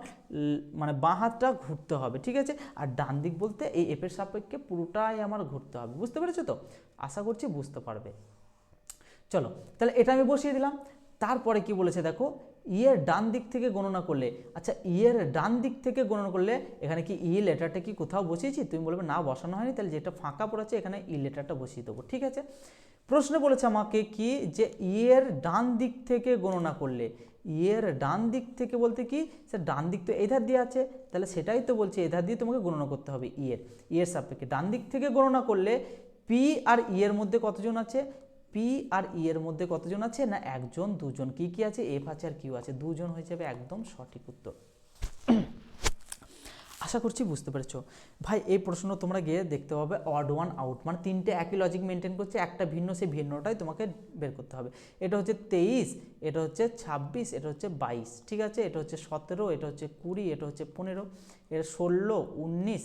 মানে বাঁ হাতটা ঘুরতে হবে, ঠিক আছে। আর ডান দিক বলতে এই এফের সাপেক্ষে পুরোটাই আমার ঘুরতে হবে। বুঝতে পেরেছো তো? আশা করছি বুঝতে পারবে। চলো তাহলে এটা আমি বসিয়ে দিলাম। তারপরে কি বলেছে দেখো, ইয়ের ডান দিক থেকে গণনা করলে। আচ্ছা ইয়ের ডান দিক থেকে গণনা করলে এখানে কি ই লেটারটা কি কোথাও বসিয়েছি? তুমি বলবে না বসানো হয়নি, তাহলে যেটা ফাঁকা পড়েছে এখানে ই লেটারটা বসিয়ে দেবো, ঠিক আছে। প্রশ্ন বলেছে আমাকে কি, যে ইয়ের ডান দিক থেকে গণনা করলে। ইয়ের ডান দিক থেকে বলতে কি, স্যার ডান দিক তো এধার দিয়ে আছে, তাহলে সেটাই তো বলছে এধার দিয়ে তোমাকে গণনা করতে হবে। ইয়ের সাপেক্ষে ডান দিক থেকে গণনা করলে পি আর ইয়ের মধ্যে কতজন আছে? পি আর ই এর মধ্যে কতজন আছে? না একজন দুজন। কি কি আছে? এফ আছে আর কিউ আছে, দুজন হয়ে যাবে একদম সঠিক উত্তর। আশা করছি বুঝতে পেরেছো ভাই। এই প্রশ্ন তোমরা গিয়ে দেখতে পাবে, অড ওয়ান আউট, মানে তিনটে একই লজিক মেনটেন করছে, একটা ভিন্ন, সেই ভিন্নটাই তোমাকে বের করতে হবে। এটা হচ্ছে 23, এটা হচ্ছে 26, এটা হচ্ছে 22, ঠিক আছে। এটা হচ্ছে 17, এটা হচ্ছে 20, এটা হচ্ছে 15, এটা 16, 19,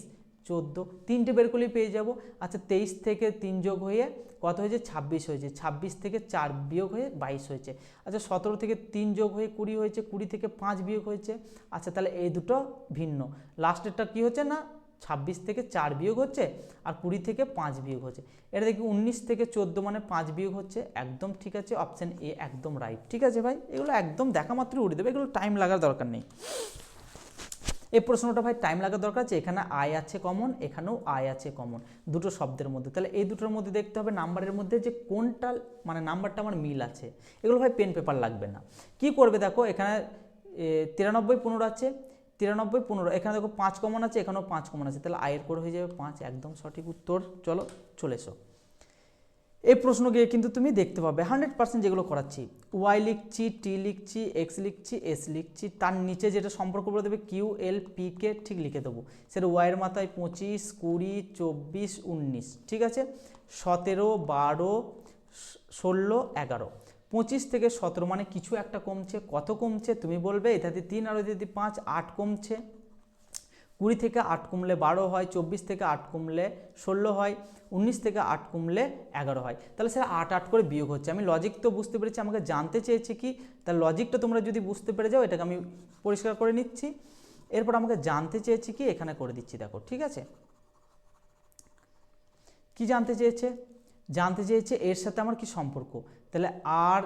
14, তিনটে বের করলেই পেয়ে যাব। আচ্ছা 23 থেকে 3 যোগ হয়ে কত হয়েছে? 26 হয়েছে। 26 থেকে 4 বিয়োগ হয়ে 22 হয়েছে। আচ্ছা 17 থেকে 3 যোগ হয়ে 20 হয়েছে। 20 থেকে 5 বিয়োগ হয়েছে। আচ্ছা তাহলে এই দুটো ভিন্ন। লাস্টেরটা কি হচ্ছে? না 26 থেকে 4 বিয়োগ হচ্ছে আর 20 থেকে 5 বিয়োগ হচ্ছে। এটা দেখি 19 থেকে 14 মানে 5 বিয়োগ হচ্ছে, একদম ঠিক আছে। অপশান এ একদম রাইট, ঠিক আছে ভাই। এগুলো একদম দেখা মাত্রই উড়ে দেবে, এগুলো টাইম লাগার দরকার নেই। এই প্রশ্নটা ভাই টাইম লাগার দরকার আছে। এখানে আই আছে কমন, এখানেও আই আছে কমন, দুটো শব্দের মধ্যে। তাহলে এই দুটোর মধ্যে দেখতে হবে নাম্বারের মধ্যে যে কোনটা মানে নাম্বারটা আমার মিল আছে। এগুলো ভাই পেন পেপার লাগবে না। কি করবে দেখো, এখানে 93 15 আছে, 93 15, এখানে দেখো 5 কমন আছে, এখানেও 5 কমন আছে, তাহলে আয়ের করে হয়ে যাবে 5, একদম সঠিক উত্তর। চলো চলে এসো। এই প্রশ্ন গিয়ে কিন্তু তুমি দেখতে পাবে 100% যেগুলো করাচ্ছি, ওয়াই লিখছি, টি লিখছি, এক্স লিখছি, এস লিখছি, তার নিচে যেটা সম্পর্ক বলে দেবে কিউ এল পি কে ঠিক লিখে দেবো। সেটা ওয়াইয়ের মাথায় 25, 20, 24, 19, ঠিক আছে। 17, 12, 16, 11, 25 থেকে 17 মানে কিছু একটা কমছে। কত কমছে তুমি বলবে? এটাতে 3 আর এটাতে 5, 8 কমছে। 20 থেকে 8 কমলে 12 হয়, 24 থেকে 8 কমলে 16 হয়, 19 থেকে 8 কমলে 11 হয়। তাহলে স্যার 8 8 করে বিয়োগ হচ্ছে। আমি লজিক তো বুঝতে পেরেছি, আমাকে জানতে চেয়েছে কি, তার লজিকটা তোমরা যদি বুঝতে পেরে যাও, এটাকে আমি পরিষ্কার করে নিচ্ছি। এরপর আমাকে জানতে চেয়েছি কি, এখানে করে দিচ্ছি দেখো, ঠিক আছে। কি জানতে চেয়েছে? জানতে চেয়েছে এর সাথে আমার কি সম্পর্ক। তাহলে আর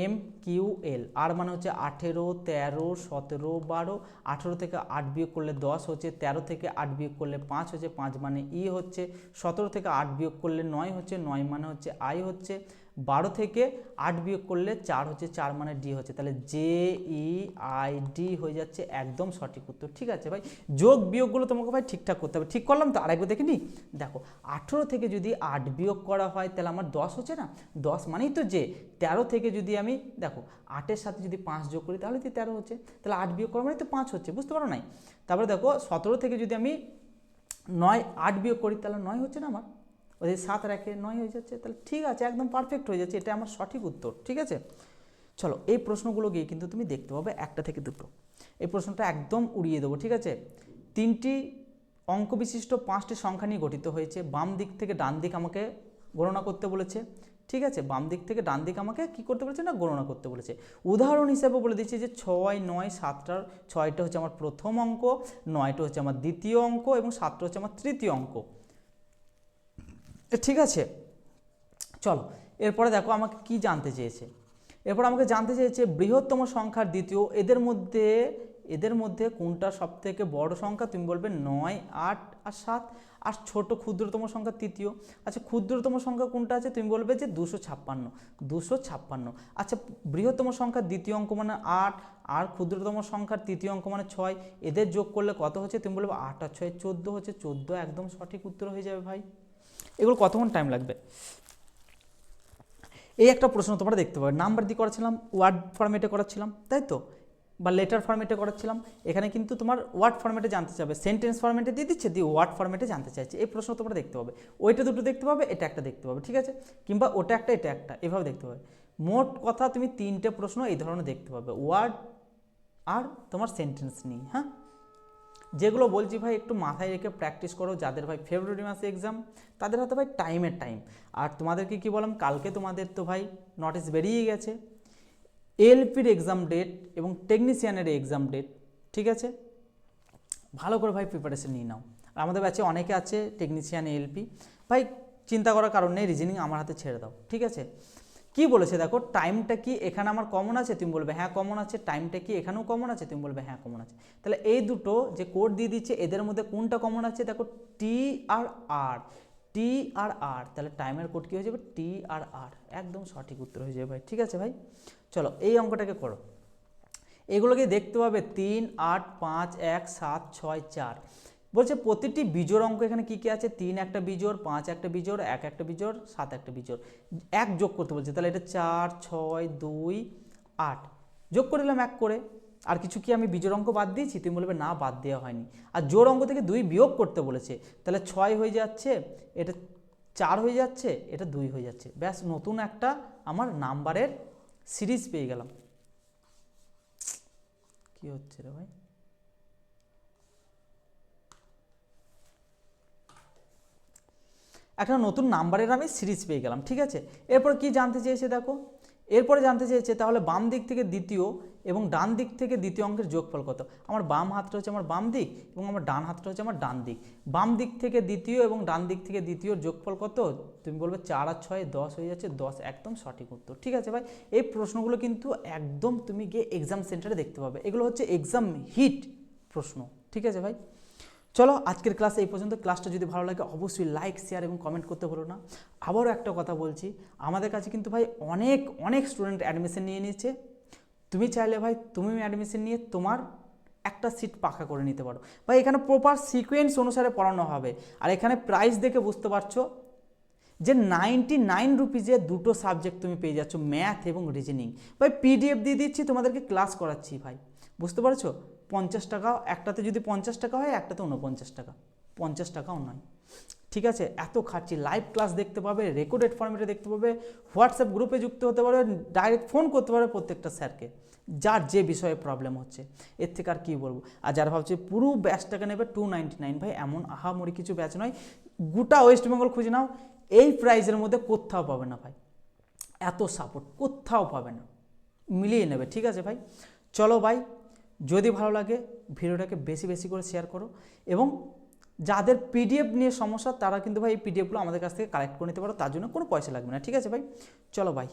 এম কিউ এল, আর মানে হচ্ছে 18, 13, 17, 12, 18 থেকে 8 বিয়োগ করলে 10 হচ্ছে, 13 থেকে 8 বিয়োগ করলে 5 হচ্ছে, 5 মানে ই হচ্ছে, 17 থেকে 8 বিয়োগ করলে 9 হচ্ছে, 9 মানে হচ্ছে আই হচ্ছে, 12 থেকে 8 বিয়োগ করলে 4 হচ্ছে, 4 মানে ডি হচ্ছে, তাহলে JEID হয়ে যাচ্ছে একদম সঠিক উত্তর। ঠিক আছে ভাই, যোগ বিয়োগগুলো তোমাকে ভাই ঠিকঠাক করতে হবে। ঠিক করলাম তো? আরেকবার দেখে নি, দেখো 18 থেকে যদি 8 বিয়োগ করা হয় তাহলে আমার 10 হচ্ছে না, 10 মানেই তো যে 13 থেকে যদি আমি দেখো 8-এর সাথে যদি 5 যোগ করি তাহলে তো 13 হচ্ছে, তাহলে 8 বিয়োগ করা মানে তো 5 হচ্ছে, বুঝতে পারো নাই? তারপরে দেখো 17 থেকে যদি আমি 8 বিয়োগ করি তাহলে 9 হচ্ছে না আমার, ওই 7 রেখে 9 হয়ে যাচ্ছে, তাহলে ঠিক আছে, একদম পারফেক্ট হয়ে যাচ্ছে, এটা আমার সঠিক উত্তর। ঠিক আছে, চলো এই প্রশ্নগুলো গিয়ে কিন্তু তুমি দেখতে পাবে একটা থেকে দুটো, এই প্রশ্নটা একদম উড়িয়ে দেবো। ঠিক আছে, 3টি অঙ্ক বিশিষ্ট 5টি সংখ্যা নিয়ে গঠিত হয়েছে, বাম দিক থেকে ডান দিক আমাকে গণনা করতে বলেছে। ঠিক আছে, বাম দিক থেকে ডান দিক আমাকে কি করতে বলেছে না, গণনা করতে বলেছে। উদাহরণ হিসেবে বলে দিচ্ছি যে 6, 9, 7টার 6টা হচ্ছে আমার প্রথম অঙ্ক, 9টা হচ্ছে আমার দ্বিতীয় অঙ্ক এবং 7টা হচ্ছে আমার তৃতীয় অঙ্ক। ঠিক আছে, চলো এরপরে দেখো আমাকে কি জানতে চেয়েছে, এরপর আমাকে জানতে চেয়েছে বৃহত্তম সংখ্যার দ্বিতীয়, এদের মধ্যে কোনটা সবথেকে বড় সংখ্যা, তুমি বলবে 9, 8 আর 7, আর ছোট ক্ষুদ্রতম সংখ্যা তৃতীয়। আচ্ছা ক্ষুদ্রতম সংখ্যা কোনটা আছে, তুমি বলবে যে 256। আচ্ছা বৃহত্তম সংখ্যার দ্বিতীয় অঙ্ক মানে 8 আর ক্ষুদ্রতম সংখ্যার তৃতীয় অঙ্ক মানে 6, এদের যোগ করলে কত হচ্ছে, তুমি বলবে 8 আর 6 14 হচ্ছে, 14 একদম সঠিক উত্তর হয়ে যাবে ভাই। এগুলো কতক্ষণ টাইম লাগবে? এই একটা প্রশ্ন তোমরা দেখতে পাবে, নাম্বার দিয়ে করাচ্ছিলাম, ওয়ার্ড ফরম্যাটে করাচ্ছিলাম, তাই তো, বা লেটার ফরম্যাটে করাচ্ছিলাম, এখানে কিন্তু তোমার ওয়ার্ড ফরম্যাটে জানতে চাবে, সেন্টেন্স ফরম্যাটে দিয়ে দিচ্ছে, দিয়ে ওয়ার্ড ফরম্যাটে জানতে চাইছে, এই প্রশ্ন তোমরা দেখতে পাবে, ওইটা দুটো দেখতে পাবে, এটা একটা দেখতে পাবে। ঠিক আছে, কিংবা ওটা একটা এটা একটা, এভাবে দেখতে পাবে। মোট কথা তুমি 3টে প্রশ্ন এই ধরনের দেখতে পাবে, ওয়ার্ড আর তোমার সেন্টেন্স নিয়ে। হ্যাঁ, যেগুলো বলছি ভাই একটু মাথায় রেখে প্র্যাকটিস করো, যাদের ভাই ফেব্রুয়ারি মাসে এক্সাম তাদের হাতে ভাই টাইমের টাইম। আর তোমাদেরকে কি বললাম, কালকে তোমাদের তো ভাই নোটিস বেরিয়ে গেছে, এলপির এক্সাম ডেট এবং টেকনিশিয়ানের এক্সাম ডেট। ঠিক আছে, ভালো করে ভাই প্রিপারেশন নিয়ে নাও। আর আমাদের ব্যাচে অনেকে আছে টেকনিশিয়ান এলপি, ভাই চিন্তা করার কারণ নেই, রিজনিং আমার হাতে ছেড়ে দাও। ঠিক আছে, কি বলেছে দেখো, টাইমটা কি এখানে আমার কমন আছে, তুমি বলবে হ্যাঁ কমন আছে, টাইমটা কি এখানেও কমন আছে, তুমি বলবে হ্যাঁ কমন আছে। তাহলে এই দুটো যে কোড দিয়ে দিচ্ছে এদের মধ্যে কোনটা কমন আছে, দেখো টি আর আর, টি আর আর, তাহলে টাইমের কোড কি হয়ে যাবে, টি আর আর, একদম সঠিক উত্তর হয়ে যাবে ভাই। ঠিক আছে ভাই, চলো এই অঙ্কটাকে করো, এগুলোকে দেখতে পাবে 3, 8, 5, 1, 7, 6, 4, বলছে প্রতিটি বিজোড় অঙ্ক এখানে কি কি আছে, 3 একটা বিজোড়, 5 একটা বিজোড়, 1 একটা বিজোড়, 7 একটা বিজোড়, 1 যোগ করতে বলছে, তাহলে এটা 4, 6, 2, 8 যোগ করে দিলাম 1 করে। আর কিছু কি আমি বিজোড় অঙ্ক বাদ দিয়েছি, তুমি বলবে না বাদ দেওয়া হয়নি। আর জোড় অঙ্ক থেকে 2 বিয়োগ করতে বলেছে, তাহলে 6 হয়ে যাচ্ছে, এটা 4 হয়ে যাচ্ছে, এটা 2 হয়ে যাচ্ছে, ব্যাস নতুন একটা আমার নাম্বারের সিরিজ পেয়ে গেলাম। কি হচ্ছে রে ভাই, একটা নতুন নাম্বারের আমি সিরিজ পেয়ে গেলাম। ঠিক আছে, এরপর কি জানতে চেয়েছে দেখো, এরপরে জানতে চেয়েছে তাহলে বাম দিক থেকে দ্বিতীয় এবং ডান দিক থেকে দ্বিতীয় অঙ্কের যোগফল কত। আমার বাম হাতটা হচ্ছে আমার বাম দিক এবং আমার ডান হাতটা হচ্ছে আমার ডান দিক, বাম দিক থেকে দ্বিতীয় এবং ডান দিক থেকে দ্বিতীয় যোগফল কত, তুমি বলবে 4 আর 6 10 হয়ে যাচ্ছে, 10 একদম সঠিক উত্তর। ঠিক আছে ভাই, এই প্রশ্নগুলো কিন্তু একদম তুমি গিয়ে এক্সাম সেন্টারে দেখতে পাবে, এগুলো হচ্ছে এক্সাম হিট প্রশ্ন। ঠিক আছে ভাই, চলো আজকের ক্লাস এই পর্যন্ত। ক্লাসটা যদি ভালো লাগে অবশ্যই লাইক, শেয়ার এবং কমেন্ট করতে ভুলো না। আবারও একটা কথা বলছি, আমাদের কাছে কিন্তু ভাই অনেক স্টুডেন্ট অ্যাডমিশন নিয়ে নিচ্ছে, তুমি চাইলে ভাই তুমি অ্যাডমিশন নিয়ে তোমার একটা সিট পাকা করে নিতে পারো ভাই। এখানে প্রপার সিকোয়েন্স অনুসারে পড়ানো হবে, আর এখানে প্রাইস দেখে বুঝতে পারছো যে 99 রুপিজে দুটো সাবজেক্ট তুমি পেয়ে যাচ্ছ, ম্যাথ এবং রিজনিং। ভাই পিডিএফ দিয়ে দিচ্ছি, তোমাদেরকে ক্লাস করাচ্ছি ভাই, বুঝতে পারছো। 50 টাকা একটাতে, যদি 50 টাকা হয় একটাতে 49 টাকা, 50 টাকাও নয়। ঠিক আছে, এত খাচ্ছি, লাইভ ক্লাস দেখতে পাবে, রেকর্ডেড ফরম্যাটে দেখতে পাবে, হোয়াটসঅ্যাপ গ্রুপে যুক্ত হতে পারবে, ডাইরেক্ট ফোন করতে পারবে প্রত্যেকটা স্যারকে, যার যে বিষয়ে প্রবলেম হচ্ছে। এর থেকে আর কী বলবো। আর যারা ভাবছে পুরো ব্যাচটাকে নেবে 299, ভাই এমন আহামরি কিছু ব্যাচ নয়, গোটা ওয়েস্ট বেঙ্গল খুঁজে নাও, এই প্রাইজের মধ্যে কোথাও পাবে না ভাই, এত সাপোর্ট কোথাও পাবে না, মিলিয়ে নেবে। ঠিক আছে ভাই, চলো ভাই, যদি ভালো লাগে ভিডিওটাকে বেশি বেশি করে শেয়ার করো, এবং যাদের পিডিএফ নিয়ে সমস্যা তারা কিন্তু ভাই এই পিডিএফগুলো আমাদের কাছ থেকে কালেক্ট করে নিতে পারো, তার জন্য কোনো পয়সা লাগবে না। ঠিক আছে ভাই, চলো ভাই।